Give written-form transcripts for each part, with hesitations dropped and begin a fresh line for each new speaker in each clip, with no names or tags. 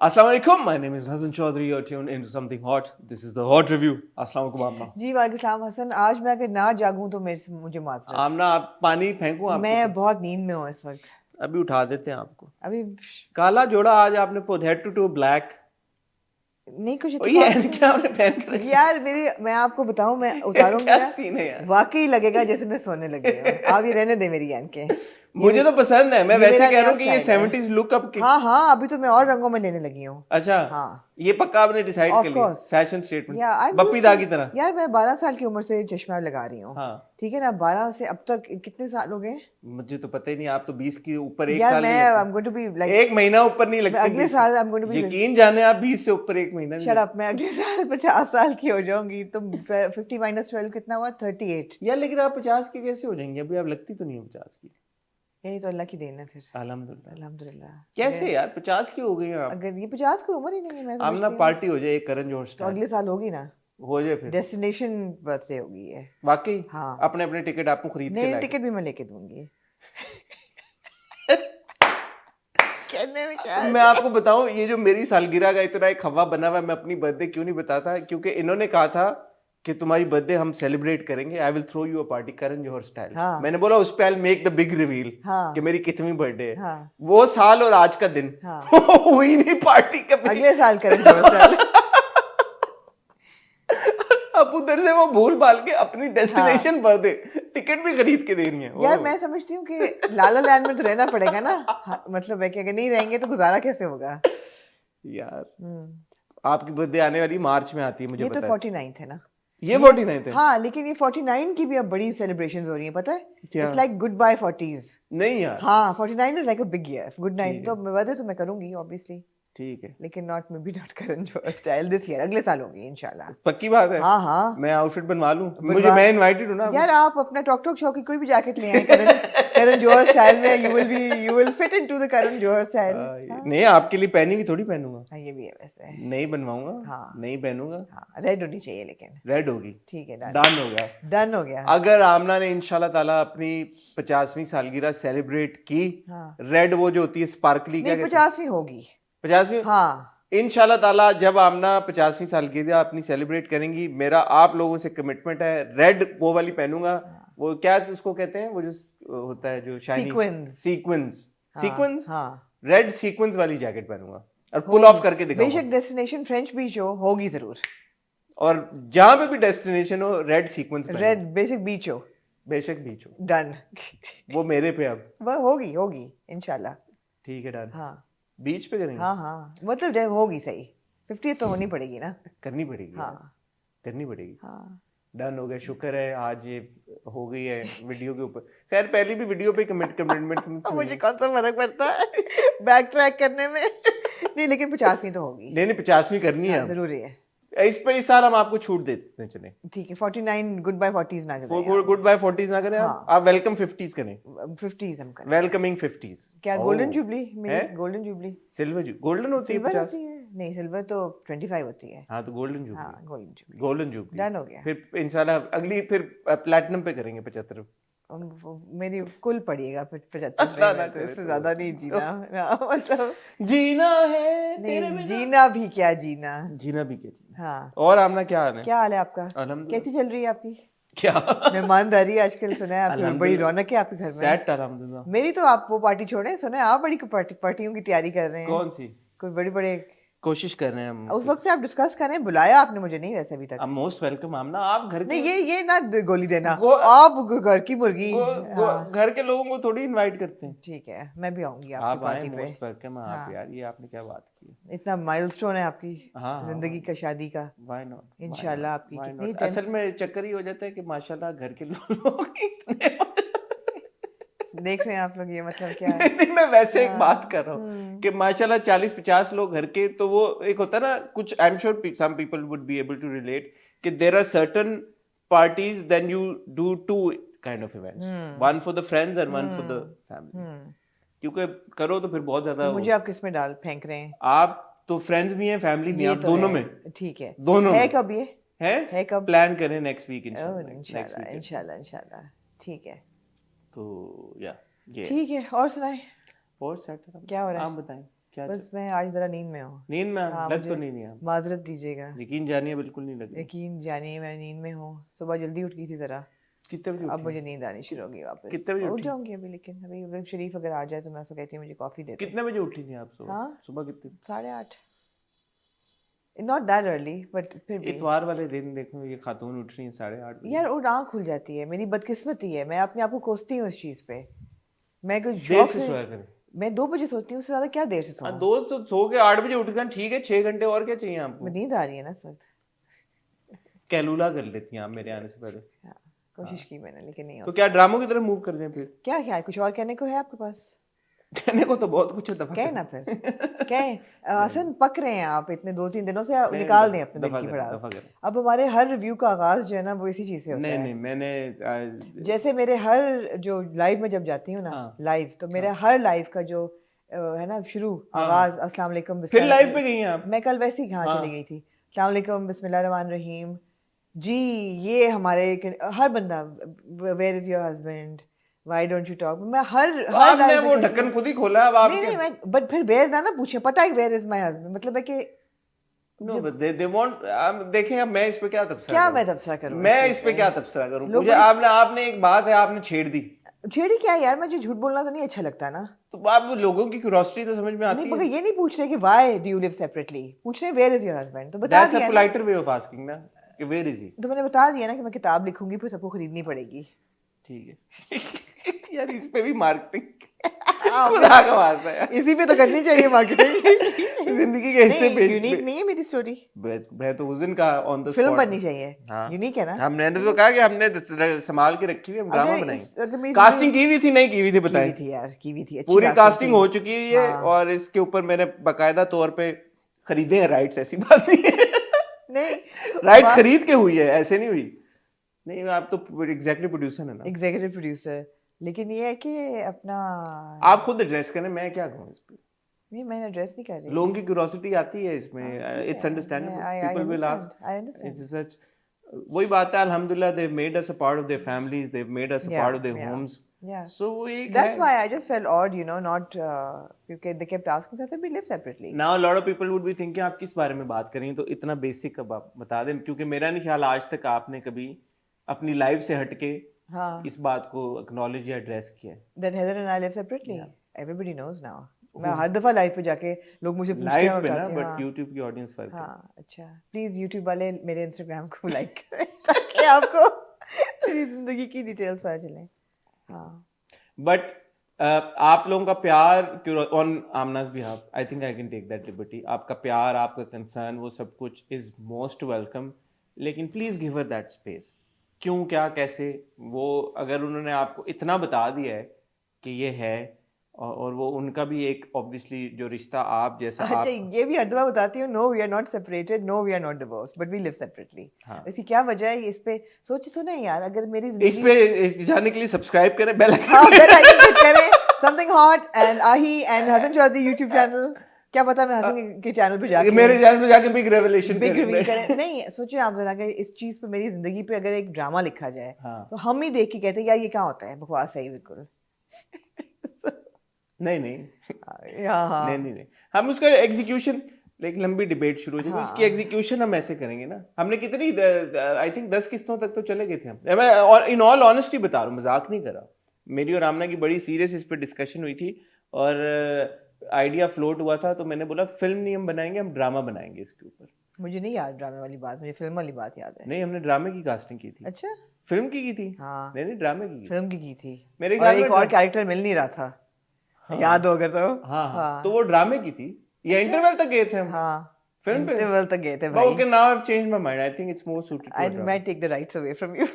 Assalamu alaikum. My name is Hassan Chaudhary. You're tuned into something hot. This is the hot review. Assalamu alaikum आमना.
जी वालेकुम हसन। आज मैं अगर ना जागूं तो मुझे माजरत।
आमना आप पानी फेंकूं आपको?
मैं बहुत नींद में हूँ इस वक्त।
अभी उठा देते हैं आपको।
अभी
काला जोड़ा आज आपने put head to toe black.
नहीं कुछ
ये क्या आपने पहन कर रखी?
यार मैं आपको बताऊं, मैं उतारूंगी
क्या
ना,
सीन है यार?
वाकई लगेगा जैसे मैं सोने लगी हूँ। आप ये रहने दे मेरी आंखें।
मुझे तो पसंद है। मैं
ये
वैसे
मेरा
कह रहा
नया
हूँ कि ये
style है।
70s लुकअप के।
हाँ अभी तो मैं और रंगों में लेने लगी हूँ।
अच्छा
हाँ
ये पक्का आपने डिसाइड
Of
कर लिया?
course.
Fashion statement
I'm
Bappi
used
दा
to-
की तरह।
यार मैं 12 साल की उम्र से चश्मा लगा रही हूँ।
हाँ
ठीक है ना, 12 से अब तक कितने साल हो गए?
मुझे तो पता ही नहीं। आप तो 20 के ऊपर एक
यार
साल
मैं
नहीं लगते।
I'm going to be like
एक महीना ऊपर नहीं लगते।
अगले
20
साल I'm going to be
यकीन जाने आप 20 से ऊपर एक महीना नहीं
शट अप, मैं अगले साल 50 साल की हो जाऊंगी तो 50 माइनस 12 कितना हुआ? 38।
यार लेकिन आप 50 की कैसे हो जाएंगे? अभी आप लगती तो नहीं हो 50 की।
यही तो अल्लाह की देन है फिर।
अल्हम्दुलिल्लाह।
अल्हम्दुलिल्लाह।
कैसे यार 50 की हो गई हैं आप?
अगर ये 50 की उम्र ही नहीं है, मैं
अब ना
समझती हूँ
पार्टी हो जाए एक करण जौहर
तो
स्टाइल
अगले साल होगी ना।
हो जाए फिर
डेस्टिनेशन बर्थडे होगी ये।
वाकई।
हाँ।
अपने अपने टिकट आपको खरीद के
नहीं
लाए।
टिकट भी मैं लेके दूंगी। कहने में क्या है?
मैं आपको बताऊं ये जो मेरी सालगिरह का इतना एक हवा बना हुआ है, मैं अपनी बर्थडे क्यों नहीं बताता, क्योंकि इन्होंने कहा था कि तुम्हारी बर्थडे हम सेलिब्रेट करेंगे। I will throw you a party Karan Johar style.
हाँ।
मैंने बोला उस पे I make the big reveal
हाँ।
कि मेरी कितनी बर्थडे है।
हाँ।
वो साल और आज का दिन
हाँ।
हुई नहीं पार्टी कभी।
अगले साल करण जौहर स्टाइल।
अब उधर से वो भूल भाल के अपनी डेस्टिनेशन बर्थडे टिकट भी खरीद के देनी है।
यार मैं समझती हूँ कि लाला लैंड में तो रहना पड़ेगा ना। हाँ, मतलब है कि अगर नहीं रहेंगे तो गुजारा कैसे होगा?
यार आपकी बर्थडे आने वाली मार्च में आती है, मुझे
ये तो
पता है।
49 है ना।
ये 49 है।
हाँ लेकिन ये 49 की भी अब बड़ी सेलिब्रेशंस हो रही है, पता है?
क्या?
It's like goodbye 40s।
नहीं यार
हाँ 49 is like a big year. Good night
ठीक
तो मैं बर्थडे तो मैं करूंगी ऑब्वियसली,
ठीक है
लेकिन not Karan Johar style this year. अगले साल होगी इंशाल्लाह।
पक्की बात है।
हाँ
मैं आउटफिट बनवा लूं। मुझे मैं इनवाइटेड हूं ना।
यार आप अपना टॉक शो की कोई भी जैकेट ले आए करण जौहर स्टाइल में। You will fit into the Karan Johar style.
नहीं आपके लिए पहनी हुई थोड़ी पहनूंगा।
हाँ ये भी है वैसे।
नहीं बनवाऊंगा।
हाँ।
नहीं पहनूंगा।
हाँ रेड होनी चाहिए लेकिन।
रेड होगी।
ठीक है
डन हो गया।
डन हो गया।
अगर आमना ने इंशाल्लाह ताला अपनी 50वीं सालगिरह सेलिब्रेट की,
हाँ।
रेड वो जो होती है स्पार्कली, क्या
नहीं
कहते हैं?
50वीं होगी।
50वीं।
हाँ
इंशाल्लाह ताला जब आमना 50वीं सालगिरह अपनी सेलिब्रेट करेंगी, मेरा आप लोगों से कमिटमेंट है, रेड वो वाली पहनूंगा। वो क्या उसको कहते हैं, वो जो होता है जो शाइनिंग सीक्वेंस
हाँ
रेड सीक्वेंस वाली जैकेट पहनूंगा और पुल ऑफ करके दिखाऊंगा।
बेशक डेस्टिनेशन फ्रेंच बीच हो, होगी जरूर।
और जहां पे भी डेस्टिनेशन हो रेड सीक्वेंस
रेड बेशक बीच हो।
बेशक बीच हो।
डन।
वो मेरे पे अब
वह होगी इंशाल्लाह।
ठीक है डन।
हाँ
बीच पे करेंगे।
हाँ मतलब होगी सही। 50 तो होनी पड़ेगी ना।
करनी पड़ेगी।
हाँ
करनी पड़ेगी।
हाँ
डन हो गया। शुक्र है आज ये हो गई है वीडियो के ऊपर। खैर पहली भी वीडियो पे कमिटमेंट
मुझे कौन सा फर्क पड़ता है बैक ट्रैक करने में। नहीं लेकिन 50वीं तो होगी।
नहीं 50वीं करनी है।
जरूरी है।
इस पे इस साल हम आपको छूट देते हैं। चले
ठीक है 49 गुड बाय 40s ना करें।
गुड बाय 40s ना करें। आप वेलकम 50s करें।
50s हम करें।
Welcoming 50s।
क्या गोल्डन जुबली? मेरी गोल्डन जुबली।
सिल्वर गोल्डन होती है 50।
नहीं सिल्वर तो 25 होती है।
हाँ तो गोल्डन जुबली।
हाँ गोल्डन
गोल्डन जुबली
डन हो गया।
फिर इंशाल्लाह अगली फिर प्लैटिनम पे करेंगे 75।
मेरी कुल पड़िएगा 75 पे। इससे ज्यादा नहीं जीना। मतलब
जीना है तेरे
नहीं
बिना।
जीना भी क्या जीना।
जीना भी क्या जीना।
हाँ
और आमना क्या हाल है?
क्या हाल है आपका?
अल्हम्दुलिल्लाह।
कैसी चल रही है आपकी
क्या
मेहमानदारी? आजकल सुना है आपकी बड़ी रौनक है आपके घर में।
सेट अल्हम्दुलिल्लाह।
मेरी तो आप वो पार्टी छोड़े, सुना है आप बड़ी पार्टियों की तैयारी कर रहे हैं।
कौन सी?
कोई बड़ी बड़े
कोशिश कर रहे हैं हम।
उस वक्त से आप डिस्कस कर रहे हैं। बुलाया आपने मुझे नहीं वैसे अभी तक।
अब मोस्ट वेलकम आमना। आप घर के
नहीं ये ना गोली देना। आप घर की मुर्गी।
घर के लोगों को थोड़ी इनवाइट करते हैं।
ठीक है मैं भी आऊंगी
आप
आपकी
आए
पार्टी पे।
Most welcome. आप यार ये आपने क्या बात की।
इतना माइलस्टोन है आपकी
हाँ
जिंदगी का, शादी का।
व्हाई नॉट
इंशाल्लाह आपकी कितनी
असल में चक्कर ही हो जाता है कि माशाल्लाह घर के लोग इतने
देख रहे हैं आप लोग, ये मतलब क्या है?
नहीं मैं वैसे एक बात कर रहा हूँ कि माशाल्लाह 40-50 लोग घर के, तो वो एक होता है ना कुछ, I am sure some people would be able to relate कि there are certain parties then you do two kind of events, one for the friends and one for the family. क्योंकि करो तो फिर बहुत ज्यादा
तो मुझे आप किस में डाल फेंक रहे हैं?
आप तो फ्रेंड्स भी हैं फैमिली भी हैं, आप दोनों में।
ठीक है
दोनों
है
में
कब ये
है
कब?
प्लान करें नेक्स्ट वीक
इंशाल्लाह इंशाल्लाह। ठीक है
तो या ये
ठीक है। और सुनाए
और सेट
क्या हो रहा है?
आप बताएं। क्या
बस मैं आज जरा नींद में हूँ।
नींद में
हाँ,
लग तो
मुझे
नहीं आप?
माजरत दीजिएगा,
यकीन जानिए बिल्कुल नहीं लग रही।
यकीन जानिए मैं नींद में हूँ। सुबह जल्दी उठ गई थी जरा,
कितने बजे
अब
उठी?
मुझे नींद आनी शुरू होगी वापस।
कितने बजे
उठ
उठी?
जाऊंगी अभी, लेकिन अभी अगर शरीफ अगर आ जाए तो मैं उसको कहती हूँ मुझे कॉफी दे दे।
कितने बजे उठी थी आप सुबह?
हाँ?
सुबह कितने?
8:30। नॉट दैट अर्ली बट फिर भी
इतवार वाले दिन देखो ये खातून उठ रही है 8:30
यार वो आँख खुल जाती है। मेरी बदकिस्मती है, मैं अपने आप को कोसती हूँ इस चीज पे। मैं कुछ
देर
शौक
से
से
सोया करें।
मैं 2 बजे सोती हूँ, उससे ज्यादा क्या देर से
हाँ,
सोऊं?
2 सो के 8 बजे उठ गए ठीक है, 6 घंटे और क्या चाहिए आपको?
मैं नींद आ रही है ना इस वक्त।
कैलूला कर लेती हैं आप मेरे आने से पहले।
हाँ, कोशिश की मैंने लेकिन नहीं हो
तो क्या ड्रामों की तरफ मूव कर दें फिर?
क्या क्या कुछ और कहने को है आपके पास?
कहने को तो बहुत कुछ है, दफा
कहे
करें।
ना फिर कहे। हसन पक रहे हैं आप इतने 2-3 दिनों से,
नहीं,
निकाल दें अपने दिल
दफा
की
करें,
भड़ास।
दफा करें।
अब हमारे हर रिव्यू का आगाज जो है ना वो इसी चीज से होता
नहीं
है।
नहीं मैंने
जैसे मेरे हर जो लाइव में जब जाती हूँ ना
हाँ।
लाइव, तो मेरा हर लाइव का जो है ना शुरू
हाँ।
आगाज अस्सलाम वालेकुम
फिर लाइव पे गई हैं आप?
मैं कल वैसे ही हाँ
हाँ।
चली गई थी। अस्सलाम वालेकुम बिस्मिल्लाह रहमान रहीम जी। ये हमारे हर बंदा where is your husband, why don't you talk. मैं हर
तो
हर
आपने
लाइव
वो ढक्कन खुद ही खोला, अब आप
नहीं
क्या?
नहीं मैं बट फिर वेयर ना पूछे, पता है वेयर इज माय हस्बैंड, मतलब है कि
नो बट दे वांट। देखें अब मैं इस पे क्या तबसरा
क्या
करूं?
मैं तबसरा करूं
मैं
चीज़
इस पे क्या तबसरा करूं?
लोग
मुझे आपने एक बात है आपने छेड़ दी।
छेड़ी क्या है यार, मुझे झूठ बोलना तो नहीं अच्छा लगता ना।
तो आप लोगों की क्यूरियोसिटी तो समझ में
नहीं
आती
मगर
है।
ये नहीं पूछ रहे कि why do you live separately, पूछ रहे वेयर इज योर हस्बैंड, तो बता
दैट्स
दिया
अ
ना।
पोलाइटर वे ऑफ आस्किंग ना कि वेयर इज ही।
तो मैंने बता दिया ना कि मैं किताब लिखूंगी फिर सबको खरीदनी पड़ेगी।
ठीक है। यार इस पे भी मार्केटिंग खुदा का वास्ता यार,
इसी पे तो करनी चाहिए मार्केटिंग।
जिंदगी के हिस्से
नहीं यूनिक नहीं है मेरी स्टोरी,
मैं तो उस दिन का ऑन द
फिल्म
स्पॉट।
बननी चाहिए।
हाँ
यूनिक है ना।
हमने तो कहा कि हमने संभाल के रखी हुई, हम ड्रामा
अगर
बनाएंगे।
मेरी
कास्टिंग की हुई थी नहीं की हुई थी
की
बताएं?
भी थी यार, की भी थी, अच्छी
पूरी कास्टिंग
थी।
हो चुकी है
हाँ।
और इसके ऊपर मैंने बकायदा तौर पे खरीदे हैं राइट्स, ऐसी बात नहीं है।
नहीं
राइट्स खरीद के हुई है, ऐसे नहीं हुई। नहीं आप तो एग्जैक्टली प्रोड्यूसर है ना,
एग्जीक्यूटिव प्रोड्यूसर, लेकिन ये है कि अपना
आप खुद एड्रेस करें, मैं क्या कहूँ इस पे?
नहीं मैंने एड्रेस भी कर रही
लोगों की क्यूरियोसिटी आती है इसमें, it's understandable, people will ask.
I understand.
It's such, वही बात है, अल्हम्दुलिल्लाह they made us a part of their families, they made us a part of their homes.
Yeah.
सो वो एक
That's
है।
why I just felt odd, you know, not because they kept asking that we live separately.
Now lot of people would be thinking आप किस बारे में बात करेंगे, तो इतना बेसिक अब आप बता दें, क्योंकि मेरा नहीं ख्याल आज तक आपने कभी अपनी लाइफ से हटके
हाँ।
इस बात को एक्नॉलेज या एड्रेस किया है।
That Heather and I live separately. Everybody knows now. मैं हर दफा लाइव पे जाके लोग मुझे पूछते हैं
लाइव
और
पे ना,
बताते हैं।
बट यूट्यूब की ऑडियंस फर्क है।
हाँ अच्छा, प्लीज यूट्यूब वाले मेरे इंस्टाग्राम को लाइक करें ताकि आपको मेरी जिंदगी की डिटेल्स पता चलें। हाँ
बट आप लोगों का प्यार on Amna's behalf, I think I can take that liberty, आपका प्यार, आपका कंसर्न, वो सब कुछ इज मोस्ट वेलकम, लेकिन please give her that space. क्यों, क्या, कैसे, वो अगर उन्होंने आपको इतना बता दिया है कि ये है, और वो उनका भी एक ऑब्वियसली जो रिश्ता आप जैसा
अच्छा,
आप,
ये भी हर दफा बताती हूँ, no we are not separated, no we are not divorced, but we live separately.
हाँ।
इसकी क्या वजह है, इस पे सोच तो नहीं यार, अगर मेरी
इस पे जाने के लिए सब्सक्राइब करें, बेल
हाँ बेल आइकन क्लिक करें, समथिंग हॉट एंड आही and Hasan Chaudhry YouTube channel, क्या पता मैं हसन के चैनल पे जाके
मेरे चैनल पे जाके बिग रेवलेशन
बिग रिवील करें। नहीं सोचिए आप जरा कि इस चीज पे, मेरी जिंदगी पे अगर एक ड्रामा लिखा जाए,
हाँ।
तो हम ही देख के कहते हैं यार ये क्या होता है, बकवास है ये बिल्कुल।
नहीं
हाँ
नहीं हम उसका एग्जीक्यूशन, एक लंबी डिबेट शुरू हो जाएगी, उसकी एग्जीक्यूशन हम ऐसे करेंगे ना। हमने कितनी आई थिंक 10 किस्तों तक तो चले गए थे हम। मैं और इन ऑल ऑनेस्टी बता रहा हूँ, मजाक नहीं कर रहा। मेरी और आमना की बड़ी सीरियस इस पर डिस्कशन हुई थी और आइडिया फ्लोट हुआ था, तो मैंने बोला फिल्म नहीं हम बनाएंगे, हम ड्रामा बनाएंगे इसके ऊपर।
मुझे नहीं याद ड्रामे वाली बात, मुझे फिल्म वाली बात याद है।
नहीं हमने ड्रामे की कास्टिंग की थी।
अच्छा
फिल्म की थी?
हाँ
नहीं ड्रामे की
फिल्म की थी
मेरे
और
ख्याल में
एक और कैरेक्टर मिल नहीं रहा था।
हाँ।
याद हो अगर तो
हाँ तो वो ड्रामे की थी या इंटरवल तक गए थे हम?
हाँ
फिल्म पे
इंटरवल तक गए थे भाई।
Okay now I have changed my mind, I think it's more suited to
I might take the rights away from you.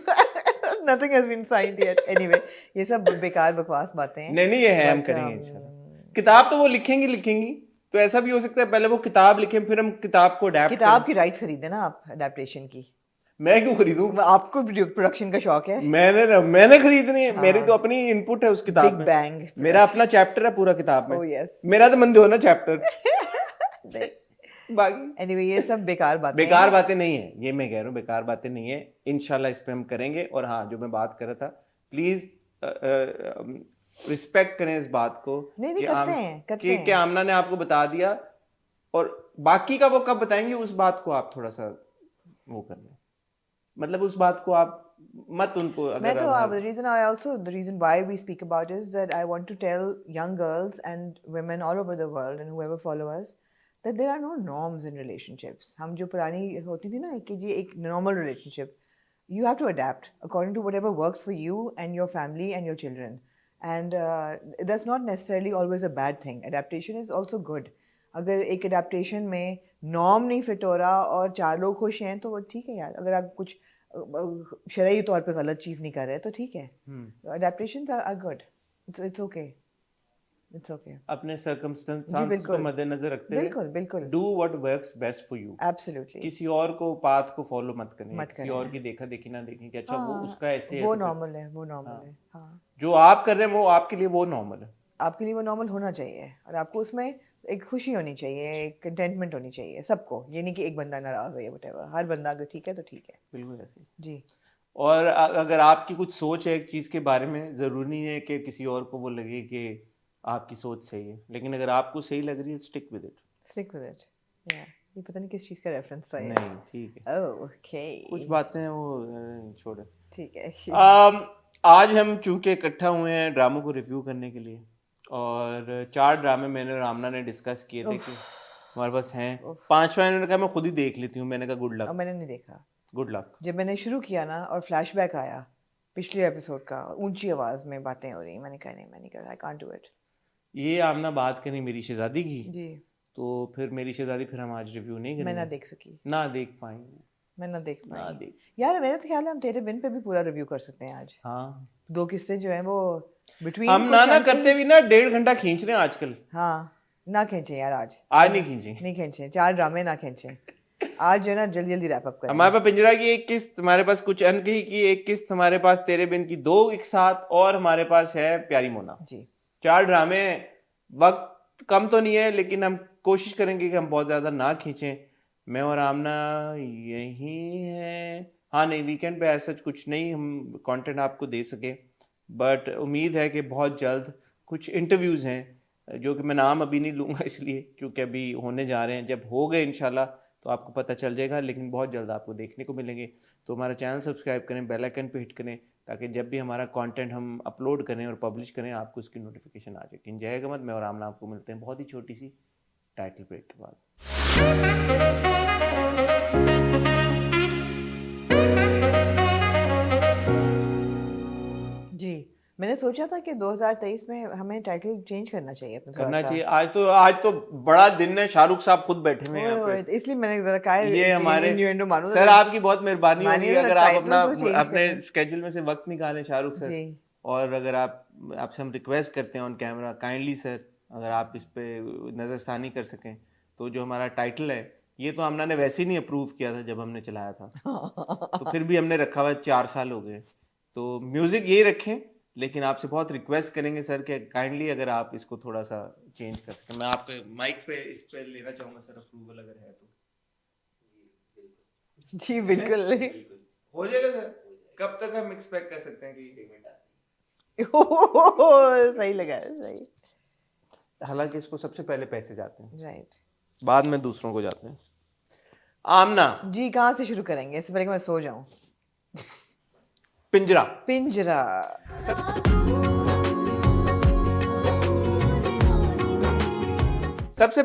Nothing has been signed yet. Anyway, ये सब बेकार बकवास बातें हैं।
नहीं ये है, हम करेंगे इंशाल्लाह। किताब तो वो लिखेंगी, तो ऐसा भी हो सकता है पहले वो किताब लिखें फिर हम किताब को अडैप्ट
किताब की राइट्स खरीदे ना आप अडेप्टेशन की।
मैं क्यों खरीदूं?
आपको प्रोडक्शन का शौक है।
मैंने खरीदनी है, मेरी तो अपनी इनपुट है उस किताब
बिग
में।
बैंग
मेरा अपना चैप्टर है पूरा किताब में।
Oh, yes.
मेरा तो मंदे होना चैप्टर। बाकी
एनीवे ये सब बेकार बातें
बेकार बातें नहीं है, ये मैं कह रहा हूँ बेकार बातें नहीं है। इंशाल्लाह इस पे हम करेंगे। और हाँ जो मैं बात कर रहा था, प्लीज रिस्पेक्ट करें इस बात को
नहीं
कि
करते हैं
कि आमना ने आपको बता दिया, और बाकी का वो कब बताएंगे उस बात को आप थोड़ा सा वो कर लें, मतलब उस बात को आप मत उनको
मैं
अगर
तो the reason why we speak about is that I want to tell young girls and women all over the world and whoever follow us that there are no norms in relationships. हम जो पुरानी होती थी ना कि ये एक normal relationship, you have to adapt according to whatever works for you and your family and your children, and that's not necessarily always a bad thing. Adaptation is also good. अगर एक adaptation में norm नहीं fit हो रहा और 4 लोग खुश हैं तो वो ठीक है यार. अगर आप कुछ शरई तौर पे गलत चीज नहीं कर रहे तो ठीक है. Adaptations are good. It's okay. It's okay.
अपने सर्कमस्टेंसेस को मद्देनजर रखते हुए
बिल्कुल
do what works best for you.
Absolutely.
किसी और को पाथ को फॉलो मत करें,
मत
किसी
करें.
और की देखा देखी ना देखें कि अच्छा वो
हाँ,
उसका ऐसे
वो
है तो
नॉर्मल है, वो नॉर्मल है. हाँ,
जो आप कर रहे हैं वो आपके लिए वो नॉर्मल है.
आपके लिए वो नॉर्मल होना चाहिए और आपको उसमें एक खुशी होनी चाहिए, एक कंटेंटमेंट होनी चाहिए सबको. ये नहीं कि एक बंदा नाराज हो या व्हाटएवर. हर बंदा अगर ठीक है तो ठीक है.
बिल्कुल ऐसे
जी.
और अगर आपकी कुछ सोच है एक चीज़ के बारे में, ज़रूरी नहीं है कि किसी और को वो लगे कि आपकी सोच सही है, लेकिन अगर आपको सही लग रही है stick with it.
Stick with it. या ये पता नहीं किस चीज़ का रेफरेंस था ये.
नहीं ठीक है.
ओके.
कुछ बातें हैं वो छोड़े.
ठीक है.
आज हम चूंकि इकट्ठा हुए हैं ड्रामों को रिव्यू करने के लिए, और 4 ड्रामे मैंने और आमना ने डिस्कस किए थे कि हमारे पास हैं. 5वां इन्होंने कहा मैं खुद ही देख लेती हूँ. मैंने कहा गुड लक.
मैंने नहीं देखा.
Good luck.
जब मैंने शुरू किया ना और फ्लैशबैक आया पिछले एपिसोड का, ऊंची आवाज में बातें हो रही, मैंने कहा नहीं, मैं नहीं कर रहा. I can't do it.
ये आमना बात करें मेरी शहजादी की
जी.
तो फिर मेरी शहजादी फिर हम आज रिव्यू नहीं
मैं
करेंगे.
ना देख सकी.
ना देख पाई.
मैं ना देख
ना
पाई.
देख.
यार मेरा तो ख्याल है हम तेरे बिन पे भी पूरा रिव्यू कर सकते हैं आज.
हाँ
2 किस्से जो हैं वो बिटवीन
हम ना करते भी ना 1.5 घंटा खींच रहे हैं आजकल.
हाँ ना खींचे यार आज
नहीं खींचे.
नहीं खींचे. 4 ड्रामे ना खींचे आज जो है ना. जल्दी जल्दी रैप अप करें.
हमारे पास पिंजरा की एक किस्त, हमारे पास कुछ अनकही की एक किस्त, हमारे पास तेरे बिन की 2 एक साथ, और हमारे पास है प्यारी मोना.
जी.
4 ड्रामे. वक्त कम तो नहीं है लेकिन हम कोशिश करेंगे कि हम बहुत ज्यादा ना खींचें. मैं और आमना यही है. हाँ नहीं, वीकेंड पे ऐसा कुछ नहीं हम कंटेंट आपको दे सके, बट उम्मीद है कि बहुत जल्द कुछ इंटरव्यूज़ हैं जो कि मैं नाम अभी नहीं लूँगा इसलिए क्योंकि अभी होने जा रहे हैं. जब हो गए इंशाल्लाह तो आपको पता चल जाएगा, लेकिन बहुत जल्द आपको देखने को मिलेंगे. तो हमारा चैनल सब्सक्राइब करें, बेल आइकन पे हिट करें, ताकि जब भी हमारा कंटेंट हम अपलोड करें और पब्लिश करें आपको उसकी नोटिफिकेशन आ जाए. इन जाएगा मत. मैं और आमना आपको मिलते हैं बहुत ही छोटी सी टाइटल ब्रेक के बाद.
जी. मैंने सोचा था कि 2023 में हमें टाइटल चेंज करना चाहिए अपना.
करना चाहिए. आज तो बड़ा दिन है. शाहरुख साहब खुद बैठे हुए हैं यहाँ पे.
इसलिए मैंने जरा कहा
ये हमारे
मानो
सर आपकी बहुत मेहरबानी होगी अगर आप अपना अपने
करें.
स्केड्यूल में से वक्त निकालें शाहरुख सर.
जी.
और अगर आपसे हम रिक्वेस्ट करते हैं ऑन कैमरा, काइंडली सर अगर आप इस पे नज़रसानी कर सकें, तो जो हमारा टाइटल है ये तो हमने ने वैसे ही नहीं अप्रूव किया था जब हमने चलाया था. तो फिर भी हमने रखा हुआ 4 साल हो गए. तो म्यूजिक यही रखें, लेकिन आपसे बहुत रिक्वेस्ट करेंगे सर कि काइंडली अगर आप इसको थोड़ा सा चेंज कर सकें. मैं आपके माइक पे इस पे लेना चाहूँगा सर अप्रूवल अगर है तो.
जी बिल्कुल.
हो जाएगा सर. कब तक हम एक्सपेक्ट कर सकते हैं कि पेमेंट आती
सही लगा. सही.
हालांकि इसको सबसे पहले पैसे जाते हैं,
राइट,
बाद में दूसरों को जाते हैं. आमना
जी कहाँ से शुरू करेंगे इससे पहले कि मैं सो जाऊं?
पिंजरा.
पिंजरा.
सबसे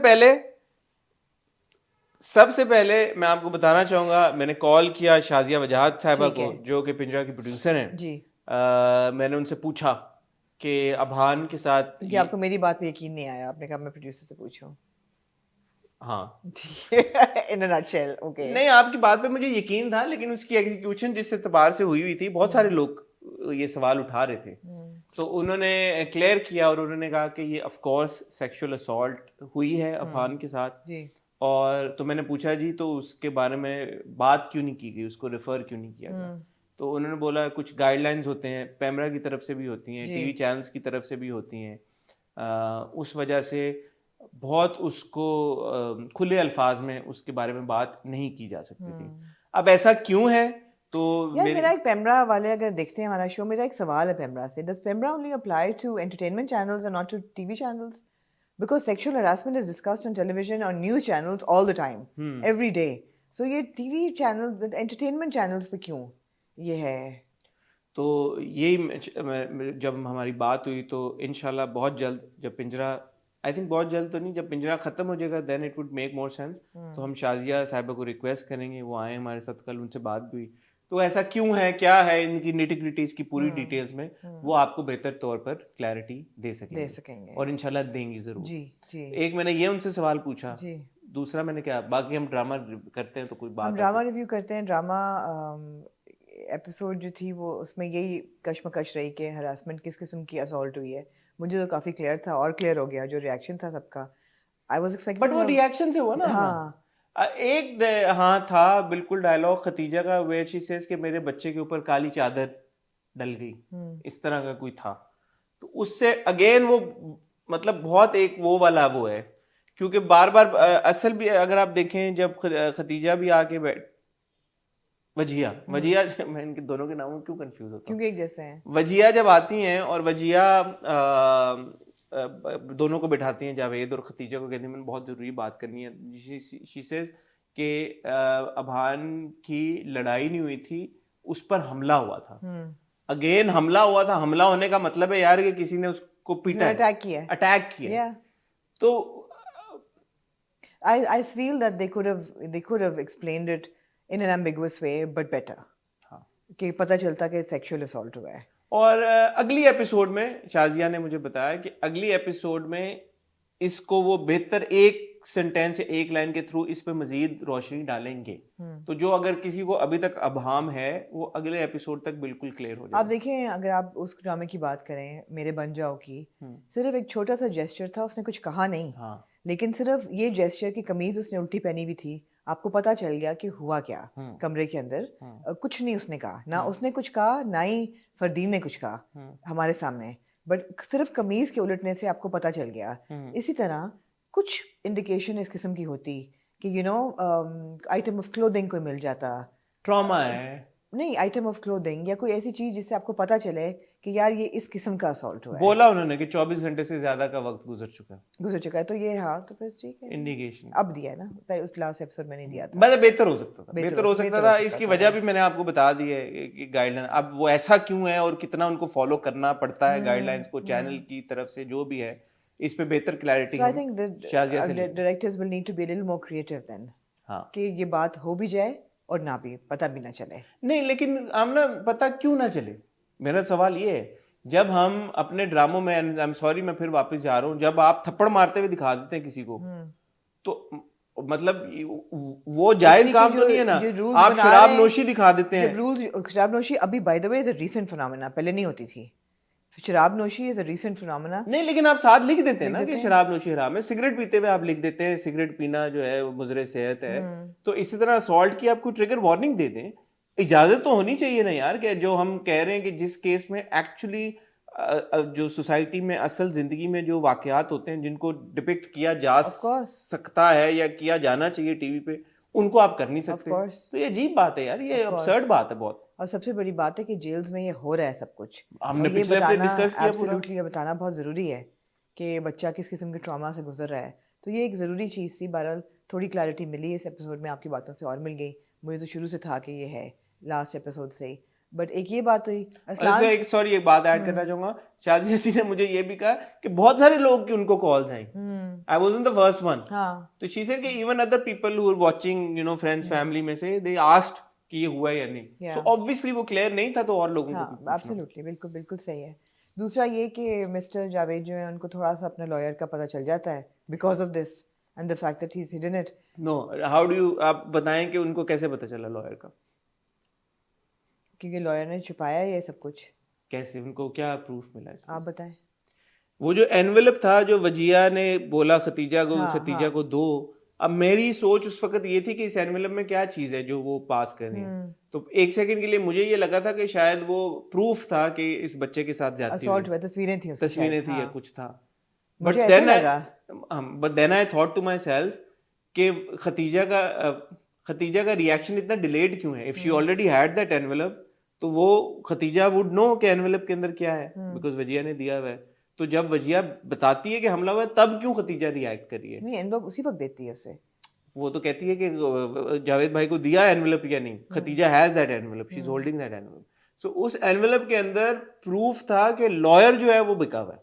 पहले मैं आपको बताना चाहूंगा, मैंने कॉल किया शाजिया वजाहत साहिबा को जो कि पिंजरा की प्रोड्यूसर हैं.
जी.
मैंने उनसे पूछा कि अभान के साथ
कि आपको मेरी बात पे यकीन नहीं आया. आपने कहा मैं प्रोड्यूसर से पूछूं.
हाँ
इन अ नटशेल. ओके.
नहीं, आपकी बात पे मुझे यकीन था, लेकिन उसकी एग्जीक्यूशन जिस एतबार से हुई थी, बहुत सारे लोग ये सवाल उठा रहे थे. तो उन्होंने क्लियर किया और उन्होंने कहा कि ये ऑफ कोर्स सेक्सुअल असॉल्ट हुई है अफान के साथ.
जी.
और तो मैंने पूछा जी तो उसके बारे में बात क्यों नहीं की गई, उसको रेफर क्यों नहीं किया गया. तो उन्होंने बोला कुछ गाइडलाइंस होते हैं, पैमरा की तरफ से भी होती हैं, टीवी चैनल्स की तरफ से भी होती हैं. उस वजह से बहुत उसको खुले अल्फाज में उसके बारे में बात नहीं की जा सकती थी. अब ऐसा क्यों है तो
यार मेरा एक पेमरा वाले अगर देखते हैं हमारा शो, मेरा एक सवाल है पेमरा से, does PEMRA only apply to entertainment channels and not to TV channels? Because sexual harassment is discussed on television और news channels all the time every day, so ये टीवी चैनल एंटरटेनमेंट चैनल्स पे क्यों ये है?
तो यही जब हमारी बात हुई तो इंशाल्लाह बहुत जल्द, जब पिंजरा, आई थिंक बहुत जल्द तो नहीं, जब पिंजरा खत्म हो जाएगा then it would make more sense, तो हम शाजिया साहिबा को रिक्वेस्ट करेंगे वो आए हमारे साथ, कल उनसे बात भी हुई, तो ऐसा क्यों है, क्या है इनकी निटी-ग्रिटीज की पूरी डिटेल्स में वो आपको बेहतर तौर पर क्लैरिटी दे सकेंगे और इंशाल्लाह देंगी जरूर।
जी जी।
एक मैंने ये उनसे सवाल पूछा,
जी।
दूसरा मैंने क्या, बाकी हम ड्रामा करते हैं तो कोई बात
हम ड्रामा रिव्यू करते हैं। ड्रामा एपिसोड जो थी वो उसमें यही कश्मकश रही कि हरासमेंट किस किस्म की असॉल्ट हुई है। मुझे तो काफ़ी क्लियर था और क्लियर हो गया जो रिएक्शन था सबका। आई वाज एक्सपेक्टिंग,
बट वो रिएक्शन से हुआ ना।
हाँ
एक हाँ था बिल्कुल डायलॉग खतीजा का, वेयर शी सेज कि मेरे बच्चे के ऊपर काली चादर डल गई, इस तरह का कोई था, तो उससे अगेन वो मतलब बहुत एक वो वाला वो है, क्योंकि बार बार असल भी अगर आप देखें जब खतीजा भी आके वजिया मैं इनके दोनों के नामों में क्यों कंफ्यूज होता हूँ,
क्योंकि एक जैसे हैं।
वजिया जब आती हैं और वजिया दोनों को बिठाती हैं, जावेद और खतीजा को, कहती हैं मैंने बहुत ज़रूरी बात करनी है। शी सेज कि अभान की लड़ाई नहीं हुई थी, उस पर हमला हुआ था। अगेन हमला हुआ था, हमला होने का मतलब है यार कि किसी ने उसको पीटा, अटैक किया। तो
I feel that they could have explained it in an ambiguous way but better, हाँ, कि पता चलता कि सेक्सुअल असॉल्ट हुआ है।
और अगली एपिसोड में शाजिया ने मुझे बताया कि अगली एपिसोड में इसको वो बेहतर एक सेंटेंस या एक लाइन के थ्रू इस पे मजीद रोशनी डालेंगे, तो जो अगर किसी को अभी तक अबहम है वो अगले एपिसोड तक बिल्कुल क्लियर हो जाएगा।
आप देखें, अगर आप उस ड्रामे की बात करें मेरे बन जाओ की, सिर्फ एक छोटा सा जेस्चर था, उसने कुछ कहा नहीं, हाँ, लेकिन सिर्फ ये जेस्चर की कमीज उसने उल्टी पहनी हुई थी, आपको पता चल गया कि हुआ क्या कमरे के अंदर। कुछ नहीं उसने कहा, ना उसने कुछ कहा, ना ही फरदीन ने कुछ कहा हमारे सामने, बट सिर्फ कमीज के उलटने से आपको पता चल गया। इसी तरह कुछ इंडिकेशन इस किस्म की होती कि you know item of clothing कोई मिल जाता,
ट्रॉमा है
नहीं, आइटम ऑफ क्लोथिंग या कोई ऐसी चीज जिससे आपको पता चले कि यार ये इस किस्म का असॉल्ट हुआ है।
बोला उन्होंने कि 24 घंटे से ज्यादा का वक्त गुजर चुका है,
तो ये हाँ, तो फिर ठीक है,
इंडिकेशन
अब दिया है ना, पहले उस लास्ट एपिसोड में नहीं दिया था।
मतलब बेहतर हो सकता था, इसकी वजह भी मैंने आपको बता दी है कि गाइडलाइन अब वो ऐसा क्यों है और कितना उनको फॉलो करना पड़ता है गाइडलाइंस को चैनल की तरफ से, जो भी है इस पे बेहतर clarity.
So I think the directors will need to be a little more creative then, हाँ, कि ये बात हो भी जाए और ना भी पता भी ना चले।
नहीं, लेकिन हम ना पता क्यों ना चले, मेरा सवाल ये है, जब हम अपने ड्रामों में, आई एम सॉरी मैं फिर वापस जा रहा हूँ, जब आप थप्पड़ मारते हुए दिखा देते हैं किसी को, तो मतलब वो जायज काम तो नहीं है ना। आप शराब नोशी दिखा देते हैं,
शराब नोशी अभी by the way is a recent phenomena, पहले नहीं होती थी। शराब नोशी इज अ रीसेंट फिनोमेना।
नहीं, लेकिन आप साथ लिख देते हैं ना कि शराब नोशी हराम है। सिगरेट पीते हुए आप लिख देते हैं सिगरेट पीना जो है वो मुजरे सेहत है। तो इसी तरह असॉल्ट की आपको ट्रिगर वार्निंग दे दें, इजाजत तो होनी चाहिए ना यार, कि जो हम कह रहे हैं कि जिस केस में एक्चुअली जो सोसाइटी में असल जिंदगी में जो वाकयात होते हैं जिनको डिपिक्ट किया जा सकता है या किया जाना चाहिए टीवी पे, उनको आप कर नहीं सकते। तो ये अजीब बात है यार, ये अबसर्ड बात है बहुत।
और सबसे बड़ी बात है कि जेल्स में ये हो रहा है सब कुछ,
हमने पिछले हफ्ते डिस्कस किया पूरा।
ये बताना बहुत ज़रूरी है कि बच्चा किस किस्म के ट्रॉमा से गुजर रहा है, तो ये एक ज़रूरी चीज़ थी। बहरहाल थोड़ी क्लैरिटी मिली इस एपिसोड में, आपकी बातों से और मिल गई। मुझे तो शुरू से था कि ये है लास्ट एपिसोड से ही, बट एक ये बात हुई।
सॉरी एक बात ऐड करना चाहूंगा, शादी जी ने मुझे ये भी कहा कि बहुत सारे लोग की उनको कॉल्स आई, I wasn't the first one, तो शी सेड कि even other people who are watching, you know, friends family में से, दे आस्क्ड कि ये हुआ या नहीं। सो ऑब्वियसली वो क्लियर नहीं था, तो और लोगों को पूछना।
एब्सोल्युटली, बिल्कुल बिल्कुल सही है। दूसरा ये कि मिस्टर जावेद जो है उनको थोड़ा सा अपने लॉयर का पता चल जाता है because of this and the fact that he is hidden it.
No, how do you, आप बताएं कि उनको कैसे पता चला लॉयर का?
क्योंकि लॉयर ने छुपाया ये सब कुछ।
कैसे, उनको क्या प्रूफ मिला?
आप बताएं।
वो जो एनवेलप था जो वजिया ने बोला खतीजा को, खतीजा को दो, अब मेरी सोच उस वक्त ये थी कि इस एनवेलप में क्या चीज है जो वो पास कर रही है। तो एक सेकंड के लिए मुझे ये लगा था कि शायद वो प्रूफ था कि इस बच्चे के साथ ज्यादती हुई, तस्वीरें थी या कुछ था। But then I thought to myself कि खतीजा का रिएक्शन इतना डिलेड क्यों है? If she already had that envelope, तो वो खतीजा वुड नो कि एनवेलप के अंदर क्या है, बिकॉज वजिया ने दिया हुआ है। तो जब वजिया बताती है कि हमला हुआ है, तब क्यों खतीजा रिएक्ट कर रही है?
नहीं, एनवलप उसी वक्त देती है उसे।
वो तो कहती है कि जावेद भाई को दिया एनवेलप या नहीं। Khatija has that envelope, she is holding that envelope. So उस एनवेलप के अंदर प्रूफ था कि लॉयर जो है वो बिका हुआ है।